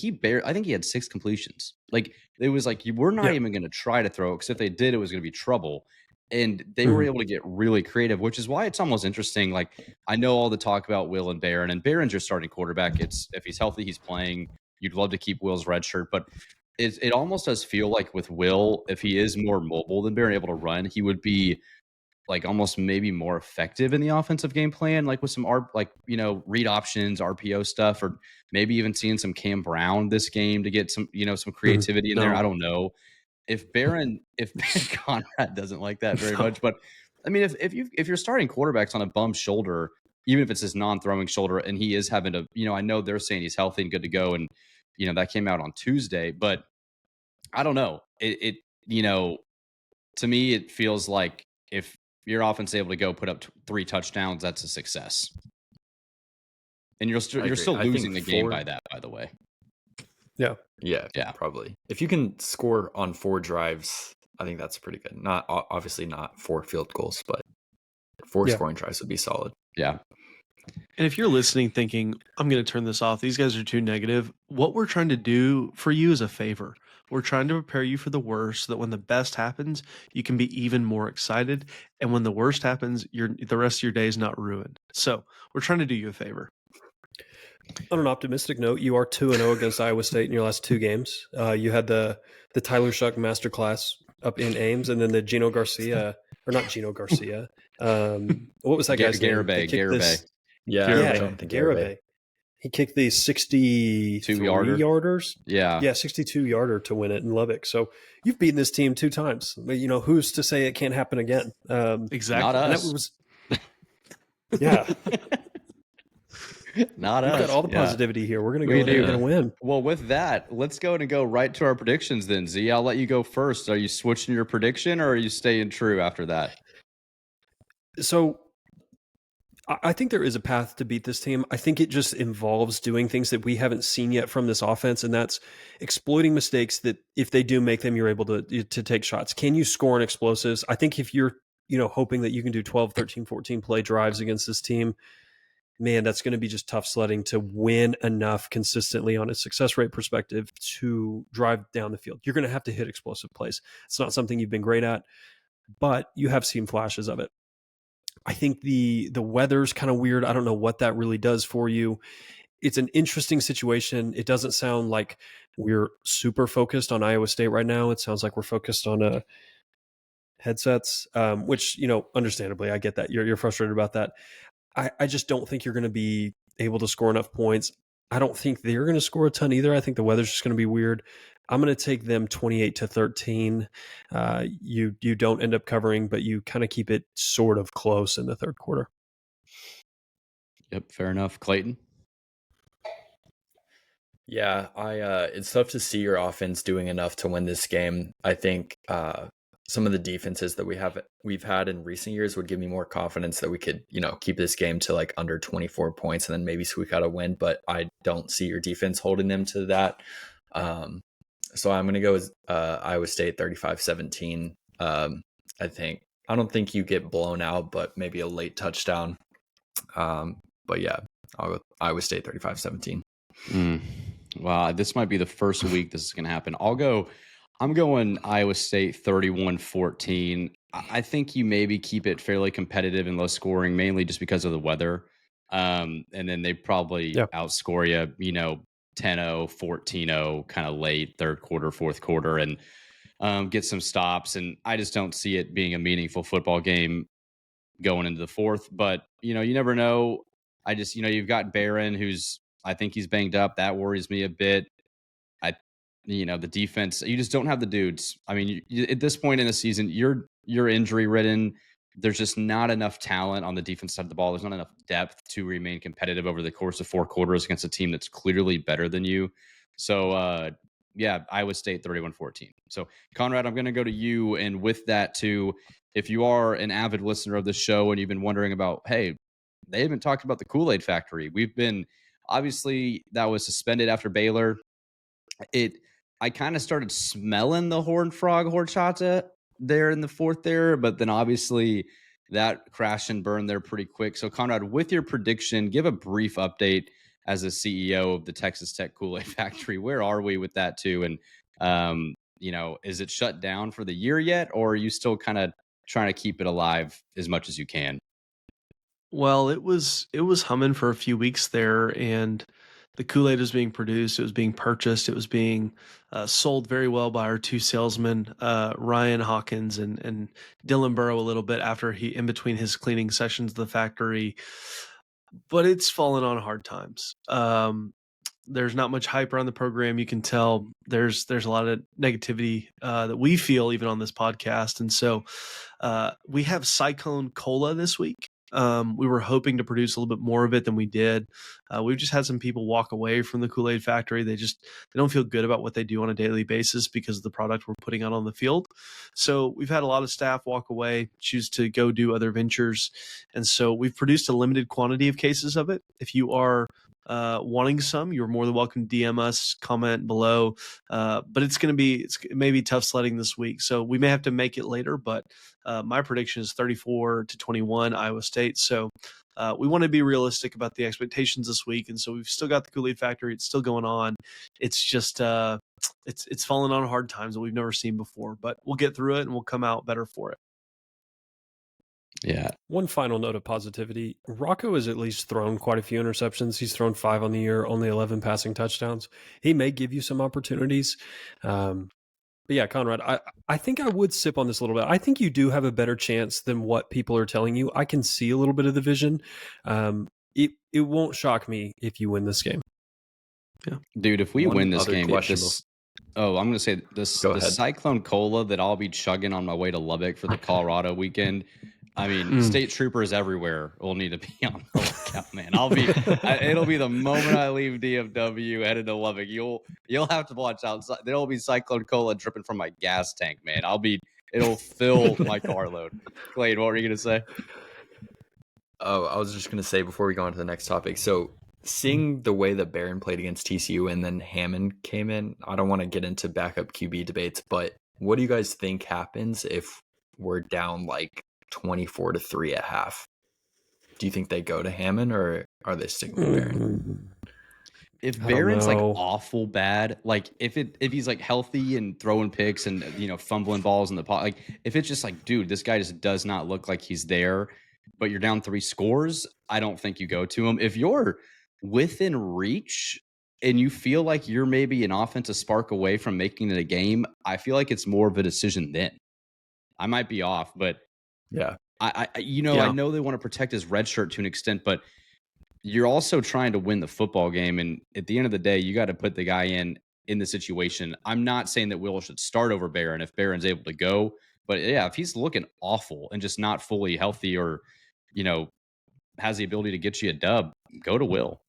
I think he had 6 completions. Like, it was like, we're not even going to try to throw it, because if they did, it was going to be trouble. And they were able to get really creative, which is why it's almost interesting. Like, I know all the talk about Will and Behren, and Behren's your starting quarterback. If he's healthy, he's playing. You'd love to keep Will's red shirt, but it almost does feel like with Will, if he is more mobile than Behren, able to run, he would be like almost maybe more effective in the offensive game plan, like with some read options, RPO stuff, or maybe even seeing some Cam Brown this game to get some some creativity in there. I don't know if Conrad doesn't like that very much, but I mean, if you're starting quarterbacks on a bum shoulder, even if it's his non-throwing shoulder, and he is having to, I know they're saying he's healthy and good to go, and that came out on Tuesday, but I don't know. It to me, it feels like if your offense is able to go put up 3 touchdowns, that's a success. And you're still losing the game by that, by the way. Yeah, probably. If you can score on 4 drives, I think that's pretty good. Not obviously not 4 field goals, but 4 scoring drives would be solid. Yeah. And if you're listening thinking, I'm going to turn this off, these guys are too negative, what we're trying to do for you is a favor. We're trying to prepare you for the worst, so that when the best happens, you can be even more excited. And when the worst happens, the rest of your day is not ruined. So we're trying to do you a favor. On an optimistic note, you are 2-0 against Iowa State in your last 2 games. You had the Tyler Shuck masterclass up in Ames, and then the Gino Garcia, or not Gino Garcia. What was that guy's name? Garibay. Yeah, Garibay. He kicked the 62-yarders. Yeah, 62-yarder to win it in Lubbock. So you've beaten this team 2 times. Who's to say it can't happen again? Exactly. Not us. And that was, not We've us. got all the positivity here. We're going to go there. We're going to win. Well, with that, let's go right to our predictions then. Z, I'll let you go first. Are you switching your prediction, or are you staying true after that? So I think there is a path to beat this team. I think it just involves doing things that we haven't seen yet from this offense, and that's exploiting mistakes that if they do make them, you're able to take shots. Can you score on explosives? I think if you're hoping that you can do 12, 13, 14 play drives against this team, man, that's going to be just tough sledding to win enough consistently on a success rate perspective to drive down the field. You're going to have to hit explosive plays. It's not something you've been great at, but you have seen flashes of it. I think the weather's kind of weird. I don't know what that really does for you. It's an interesting situation. It doesn't sound like we're super focused on Iowa State right now. It sounds like we're focused on headsets, which, understandably, I get that. You're frustrated about that. I just don't think you're going to be able to score enough points. I don't think they're going to score a ton either. I think the weather's just going to be weird. I'm going to take them 28-13. You don't end up covering, but you kind of keep it sort of close in the third quarter. Yep, fair enough. Clayton? Yeah, it's tough to see your offense doing enough to win this game. I think some of the defenses that we've had in recent years would give me more confidence that we could, keep this game to like under 24 points and then maybe squeak out a win. But I don't see your defense holding them to that. So I'm going to go with Iowa State 35-17. I don't think you get blown out, but maybe a late touchdown. But yeah, I'll go with Iowa State 35-17. Wow, this might be the first week this is going to happen. I'm going Iowa State 31-14. I think you maybe keep it fairly competitive and low scoring, mainly just because of the weather. And then they probably outscore you, 10-0, 14-0, kind of late third quarter, fourth quarter, and get some stops. And I just don't see it being a meaningful football game going into the fourth. But, you never know. I just, you've got Behren, I think he's banged up. That worries me a bit. the defense, you just don't have the dudes. I mean, at this point in the season, you're injury ridden. There's just not enough talent on the defense side of the ball. There's not enough depth to remain competitive over the course of 4 quarters against a team that's clearly better than you. So, yeah, Iowa State 31-14. So, Conrad, I'm going to go to you. And with that, too, if you are an avid listener of the show and you've been wondering about, hey, they haven't talked about the Kool-Aid Factory. We've been, obviously, that was suspended after Baylor. I kind of started smelling the Horned Frog horchata there in the fourth there, but then obviously that crashed and burned there pretty quick. So, Conrad, with your prediction, give a brief update as a CEO of the Texas Tech Kool-Aid Factory. Where are we with that too? And, is it shut down for the year yet, or are you still kind of trying to keep it alive as much as you can? Well, it was humming for a few weeks there, and the Kool-Aid was being produced. It was being purchased. It was being sold very well by our 2 salesmen, Ryan Hawkins and Dylan Burrow, a little bit after in between his cleaning sessions of the factory. But it's fallen on hard times. There's not much hype around the program. You can tell there's a lot of negativity that we feel even on this podcast. And so we have Cyclone Cola this week. We were hoping to produce a little bit more of it than we did. We've just had some people walk away from the Kool-Aid Factory. They don't feel good about what they do on a daily basis because of the product we're putting out on the field. So we've had a lot of staff walk away, choose to go do other ventures. And so we've produced a limited quantity of cases of it. If you are wanting some, you're more than welcome to DM us, comment below. But it may be tough sledding this week. So we may have to make it later, but my prediction is 34-21 Iowa State. So we want to be realistic about the expectations this week. And so we've still got the Kool-Aid Factory. It's still going on. It's just, it's fallen on hard times that we've never seen before, but we'll get through it and we'll come out better for it. Yeah. One final note of positivity. Rocco has at least thrown quite a few interceptions. He's thrown 5 on the year, only 11 passing touchdowns. He may give you some opportunities. But yeah, Conrad, I think I would sip on this a little bit. I think you do have a better chance than what people are telling you. I can see a little bit of the vision. It won't shock me if you win this game. Yeah, dude, if we win this game, I'm going to say the Cyclone Cola that I'll be chugging on my way to Lubbock for the Colorado weekend. I mean, state troopers everywhere will need to be on the lookout, man. It'll be the moment I leave DFW headed to Lubbock. You'll have to watch out. There'll be Cyclone Cola dripping from my gas tank, man. It'll fill my carload. Clayton, what were you going to say? Oh, I was just going to say before we go on to the next topic. So seeing the way that Behren played against TCU and then Hammond came in, I don't want to get into backup QB debates, but what do you guys think happens if we're down like 24-3 at half? Do you think they go to Hammond or are they sticking with Behren? If Behren's like awful bad, like if he's like healthy and throwing picks and fumbling balls in the pot, like if it's just like, dude, this guy just does not look like he's there, but you're down 3 scores, I don't think you go to him. If you're within reach and you feel like you're maybe an offensive spark away from making it a game, I feel like it's more of a decision then. I might be off, but yeah, I know they want to protect his red shirt to an extent, but you're also trying to win the football game. And at the end of the day, you got to put the guy in the situation. I'm not saying that Will should start over Behren if Behren's able to go, but yeah, if he's looking awful and just not fully healthy or, has the ability to get you a dub, go to Will.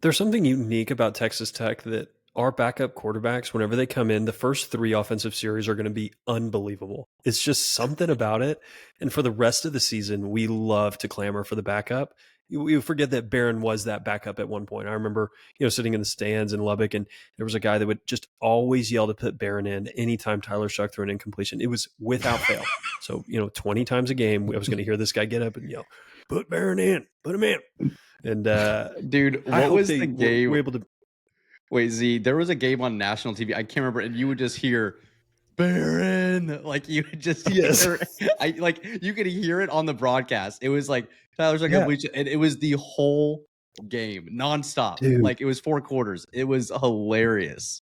There's something unique about Texas Tech that our backup quarterbacks, whenever they come in, the first 3 offensive series are going to be unbelievable. It's just something about it. And for the rest of the season, we love to clamor for the backup. We forget that Behren was that backup at one point. I remember, sitting in the stands in Lubbock, and there was a guy that would just always yell to put Behren in anytime Tyler Shuck threw an incompletion. It was without fail. So, 20 times a game, I was going to hear this guy get up and yell, "Put Behren in, put him in." And dude, what was the game? We're able to. Wait, Z, there was a game on national TV. I can't remember, and you would just hear Behren, like you would just hear, you could hear it on the broadcast. It was like Tyler's like and it was the whole game nonstop. Dude. Like it was 4 quarters. It was hilarious.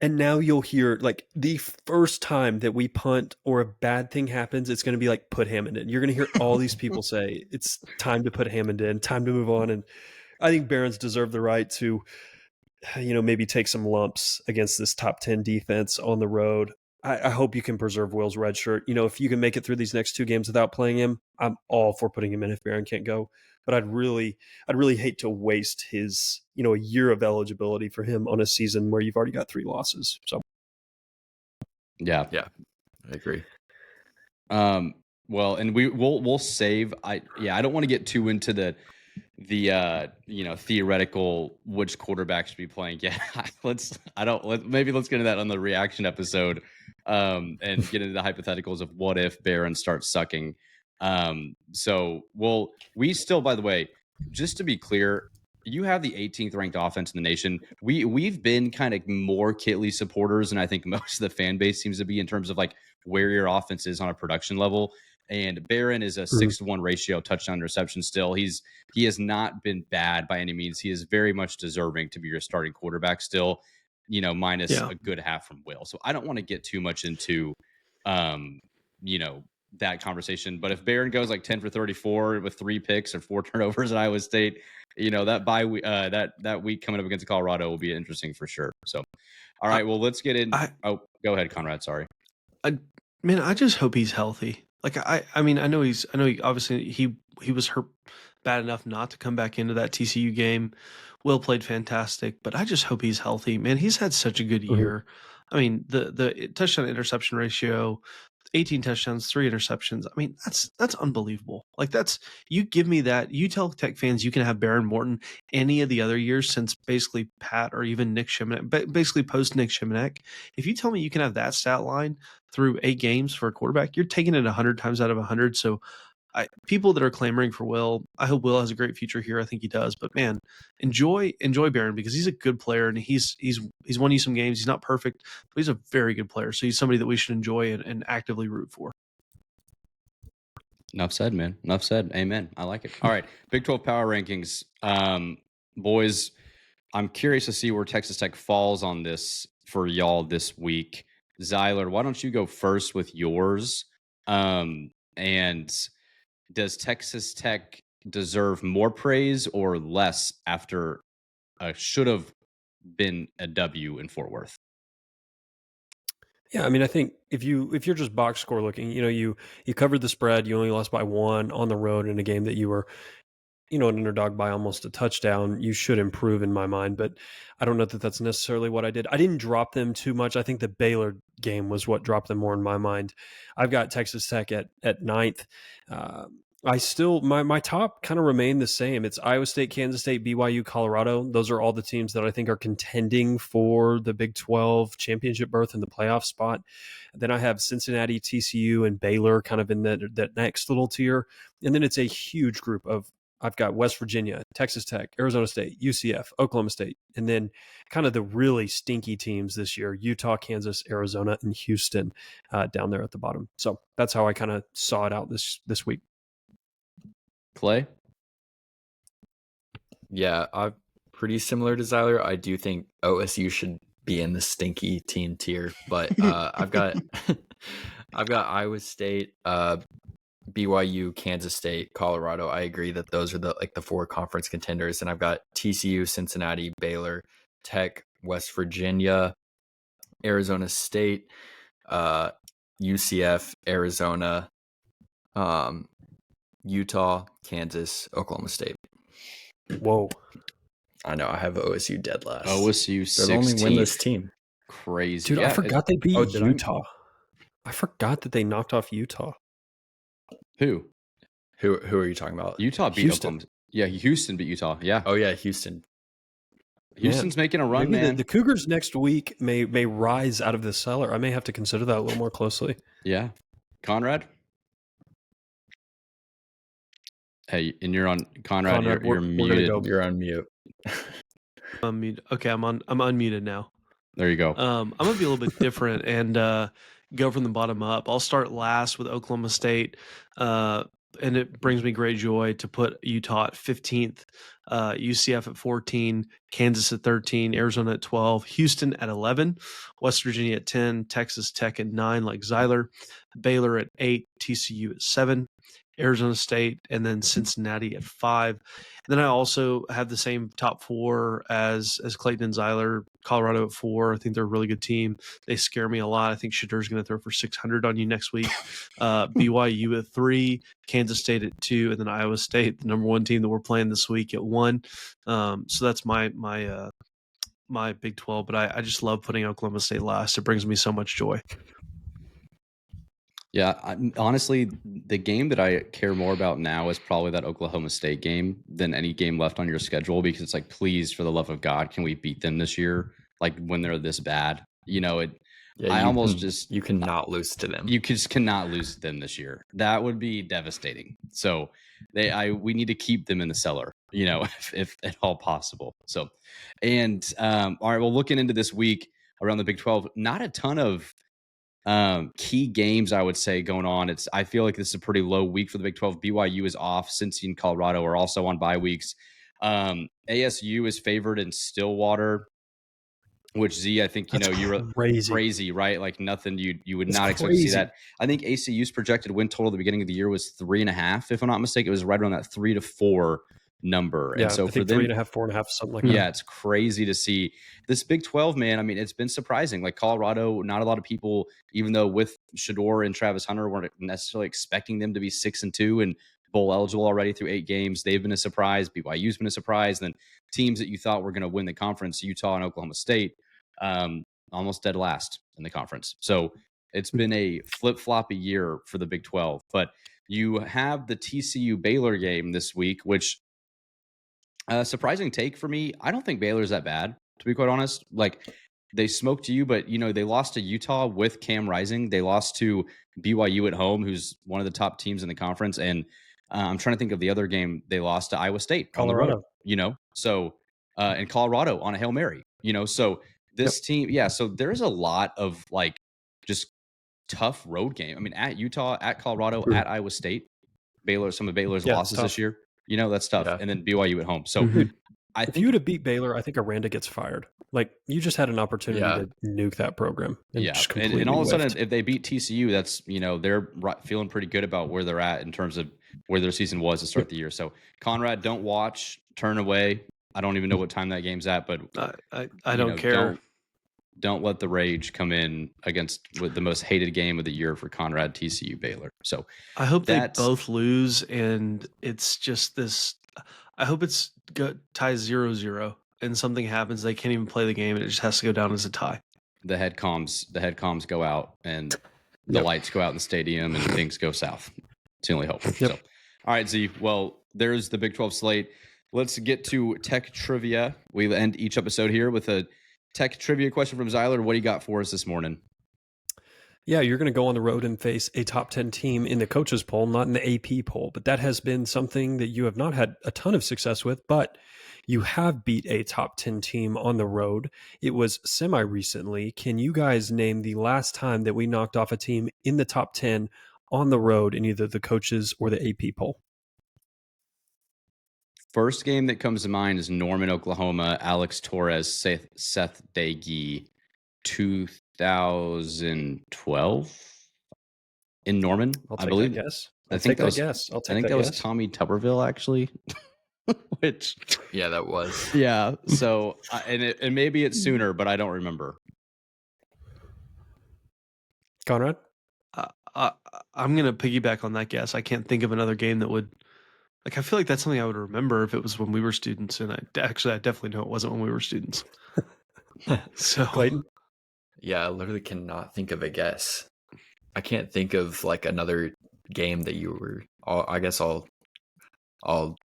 And now you'll hear like the first time that we punt or a bad thing happens, it's going to be like, put Hammond in. You're going to hear all these people say it's time to put Hammond in, time to move on. And I think Behren's deserved the right to maybe take some lumps against this top 10 defense on the road. I hope you can preserve Will's red shirt. If you can make it through these next 2 games without playing him, I'm all for putting him in if Behren can't go. But I'd really hate to waste his, a year of eligibility for him on a season where you've already got 3 losses. So, yeah, I agree. Well, and we'll save. I don't want to get too into the theoretical which quarterback should be playing. Yeah, let's get into that on the reaction episode, and get into the hypotheticals of what if Behren starts sucking. So we still, by the way, just to be clear, you have the 18th ranked offense in the nation. We've been kind of more Kitley supporters, and I think most of the fan base seems to be in terms of like where your offense is on a production level. And Behren is a 6-to-1 ratio touchdown reception still. He has not been bad by any means. He is very much deserving to be your starting quarterback still, minus a good half from Will. So I don't want to get too much into, that conversation. But if Behren goes like 10 for 34 with 3 picks or 4 turnovers at Iowa State, that week coming up against Colorado will be interesting for sure. So, all right, well, let's get in. Go ahead, Conrad. Sorry. I just hope he's healthy. Like I know he obviously he was hurt bad enough not to come back into that TCU game. Will played fantastic, but I just hope he's healthy. Man, he's had such a good year. I mean, the touchdown interception ratio, 18 touchdowns, 3 interceptions. I mean, that's unbelievable. Like you give me that. You tell Tech fans you can have Behren Morton any of the other years since basically Pat or even Nick Shimanek, basically post Nick Shimanek. If you tell me you can have that stat line through 8 games for a quarterback, you're taking it 100 times out of 100. So people that are clamoring for Will, I hope Will has a great future here. I think he does. But man, enjoy Behren because he's a good player and he's won you some games. He's not perfect, but he's a very good player. So he's somebody that we should enjoy and actively root for. Enough said, man. Enough said. Amen. I like it. All right, Big 12 power rankings, boys. I'm curious to see where Texas Tech falls on this for y'all this week. Zyler, why don't you go first with yours? And does Texas Tech deserve more praise or less after should have been a W in Fort Worth? Yeah, I mean, I think if you're just box score looking, you covered the spread, you only lost by 1 on the road in a game that you were, an underdog by almost a touchdown, you should improve in my mind. But I don't know that that's necessarily what I did. I didn't drop them too much. I think the Baylor game was what dropped them more in my mind. I've got Texas Tech at 9th. I still, my top kind of remain the same. It's Iowa State, Kansas State, BYU, Colorado. Those are all the teams that I think are contending for the Big 12 championship berth and the playoff spot. Then I have Cincinnati, TCU, and Baylor kind of in that next little tier. And then it's a huge group of, I've got West Virginia, Texas Tech, Arizona State, UCF, Oklahoma State, and then kind of the really stinky teams this year, Utah, Kansas, Arizona, and Houston down there at the bottom. So that's how I kind of saw it out this week. Clay? Yeah, I'm pretty similar to Zyler. I do think OSU should be in the stinky team tier, but I've got Iowa State, BYU, Kansas State, Colorado. I agree that those are the 4 conference contenders, and I've got TCU, Cincinnati, Baylor, Tech, West Virginia, Arizona State, UCF, Arizona, Utah, Kansas, Oklahoma State. Whoa. I know. I have OSU dead last. OSU 16th. They're the only winless team. Crazy. Dude, yeah, I forgot they beat Utah. I forgot that they knocked off Utah. Who are you talking about? Utah beat Houston. Oklahoma. Yeah, Houston beat Utah. Yeah. Oh, yeah, Houston. Houston's making a run, maybe man. The Cougars next week may rise out of the cellar. I may have to consider that a little more closely. Yeah. Conrad? Hey, and you're on Conrad. You're muted. You're on mute. Okay, I'm unmuted now. There you go. I'm gonna be a little bit different and go from the bottom up. I'll start last with Oklahoma State, and it brings me great joy to put Utah at 15th, UCF at 14, Kansas at 13, Arizona at 12, Houston at 11, West Virginia at 10, Texas Tech at 9, like Zyler, Baylor at 8, TCU at 7, Arizona State, and then Cincinnati at 5. And then I also have the same top 4 as Clayton and Zyler. Colorado at 4. I think they're a really good team. They scare me a lot. I think Shadur's going to throw for 600 on you next week. BYU at 3, Kansas State at 2, and then Iowa State, the number 1 team that we're playing this week, at 1. So that's my Big 12. But I just love putting Oklahoma State last. It brings me so much joy. Yeah, honestly, the game that I care more about now is probably that Oklahoma State game than any game left on your schedule, because it's like, please, for the love of God, can we beat them this year? Like, when they're this bad, you cannot lose to them. You just cannot lose to them this year. That would be devastating. So we need to keep them in the cellar, if at all possible. So, and all right, well, looking into this week around the Big 12, not a ton of key games, I would say, going on. I feel like this is a pretty low week for the Big 12. BYU is off. Cincy and Colorado are also on bye weeks. ASU is favored in Stillwater, which, Z, I think you're crazy, right? Like, nothing you would not expect to see that. I think ACU's projected win total at the beginning of the year was 3.5, if I'm not mistaken. It was right around that 3 to 4 number. Yeah, and so I think for them, 3.5, 4.5, something like that. Yeah, it's crazy to see this Big 12, man. I mean, it's been surprising. Like, Colorado, not a lot of people, even though with Shador and Travis Hunter, weren't necessarily expecting them to be 6-2 and bowl eligible already through 8 games. They've been a surprise. BYU's been a surprise. And then teams that you thought were going to win the conference, Utah and Oklahoma State, almost dead last in the conference. So it's been a flip-floppy year for the Big 12. But you have the TCU Baylor game this week, which surprising take for me. I don't think Baylor's that bad, to be quite honest. Like, they smoked you, but they lost to Utah with Cam Rising. They lost to BYU at home, who's one of the top teams in the conference. And I'm trying to think of the other game. They lost to Iowa State, Colorado. On the road, So in Colorado on a Hail Mary, So this team, so there's a lot of like just tough road game. I mean, at Utah, at Colorado, at Iowa State, Baylor, some of Baylor's losses this year. That's tough. Yeah. And then BYU at home. So I think if you would have beat Baylor, I think Aranda gets fired. Like, you just had an opportunity to nuke that program. And and all of a sudden, if they beat TCU, that's, they're feeling pretty good about where they're at in terms of where their season was to start the year. So, Conrad, don't watch, turn away. I don't even know what time that game's at, but I don't care. Don't let the rage come in with the most hated game of the year for Conrad, TCU Baylor. So I hope they both lose, and it's just this. I hope it's ties 0-0, and something happens. They can't even play the game, and it just has to go down as a tie. The head comms go out, and the lights go out in the stadium, and things go south. It's the only hope. So, all right, Z. Well, there's the Big 12 slate. Let's get to tech trivia. We end each episode here with a tech trivia question from Zyler. What do you got for us this morning? Yeah, you're going to go on the road and face a top 10 team in the coaches poll, not in the AP poll. But that has been something that you have not had a ton of success with, but you have beat a top 10 team on the road. It was semi-recently. Can you guys name the last time that we knocked off a team in the top 10 on the road in either the coaches or the AP poll? First game that comes to mind is Norman, Oklahoma, Alex Torres, Seth Dagee, 2012 in Norman, I believe. Yes, I think that was guess. Tommy Tuberville, actually. Which, yeah, that was. Yeah. So, and maybe it's sooner, but I don't remember. Conrad, I'm gonna piggyback on that guess. I can't think of another game that would. Like, I feel like that's something I would remember if it was when we were students, and I definitely know it wasn't when we were students. So, Clayton? Yeah, I literally cannot think of a guess. I can't think of like another game that you were. I guess I'll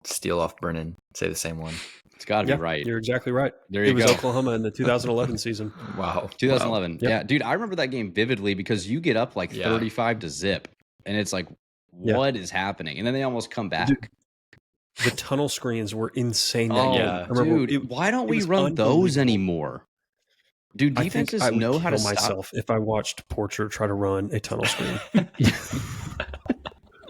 steal off Brennan, say the same one. It's got to be right. You're exactly right. There you go. It was Oklahoma in the 2011 season. Wow. 2011. Wow. Yeah, dude, I remember that game vividly because you get up like 35-0, and it's like, what is happening? And then they almost come back. Dude, the tunnel screens were insane. Dude, why don't we run those anymore? Dude, defenses know how to stop. Myself if I watched Porcher try to run a tunnel screen.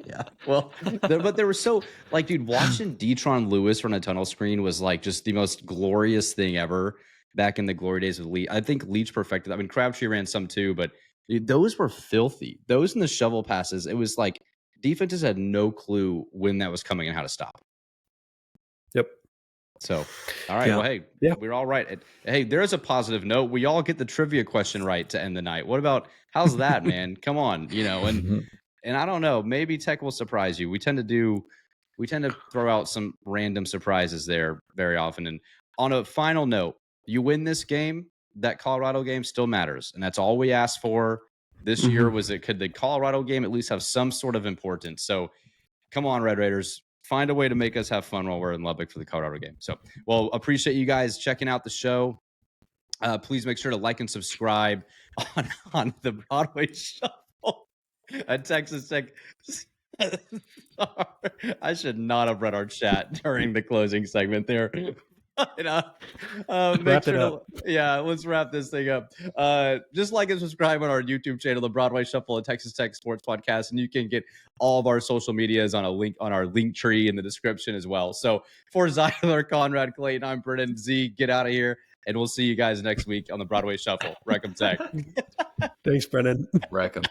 Yeah. Well, but they were so like, dude, watching Detron Lewis run a tunnel screen was like just the most glorious thing ever back in the glory days of Leach. I think Leach perfected. I mean, Crabtree ran some too, but dude, those were filthy. Those and the shovel passes, it was like defenses had no clue when that was coming and how to stop. Yep. So, all right. Yeah. Well, hey, we're all right. Hey, there's a positive note. We all get the trivia question right to end the night. What about, how's that, man? Come on, and I don't know, maybe Tech will surprise you. We tend to throw out some random surprises there very often. And on a final note, you win this game, that Colorado game still matters. And that's all we asked for this year. Could the Colorado game at least have some sort of importance? So come on, Red Raiders. Find a way to make us have fun while we're in Lubbock for the Colorado game. So, well, appreciate you guys checking out the show. Please make sure to like and subscribe on the Broadway Shuffle at Texas Tech. I should not have read our chat during the closing segment there. Make sure let's wrap this thing up. Just like and subscribe on our YouTube channel, the Broadway Shuffle, a Texas Tech Sports Podcast, and you can get all of our social medias on a link on our link tree in the description as well. So for Zyler, Conrad, Clayton, I'm Brennan. Z, get out of here, and we'll see you guys next week on the Broadway Shuffle. Wreck 'em Tech. Thanks, Brennan. Wreck 'em.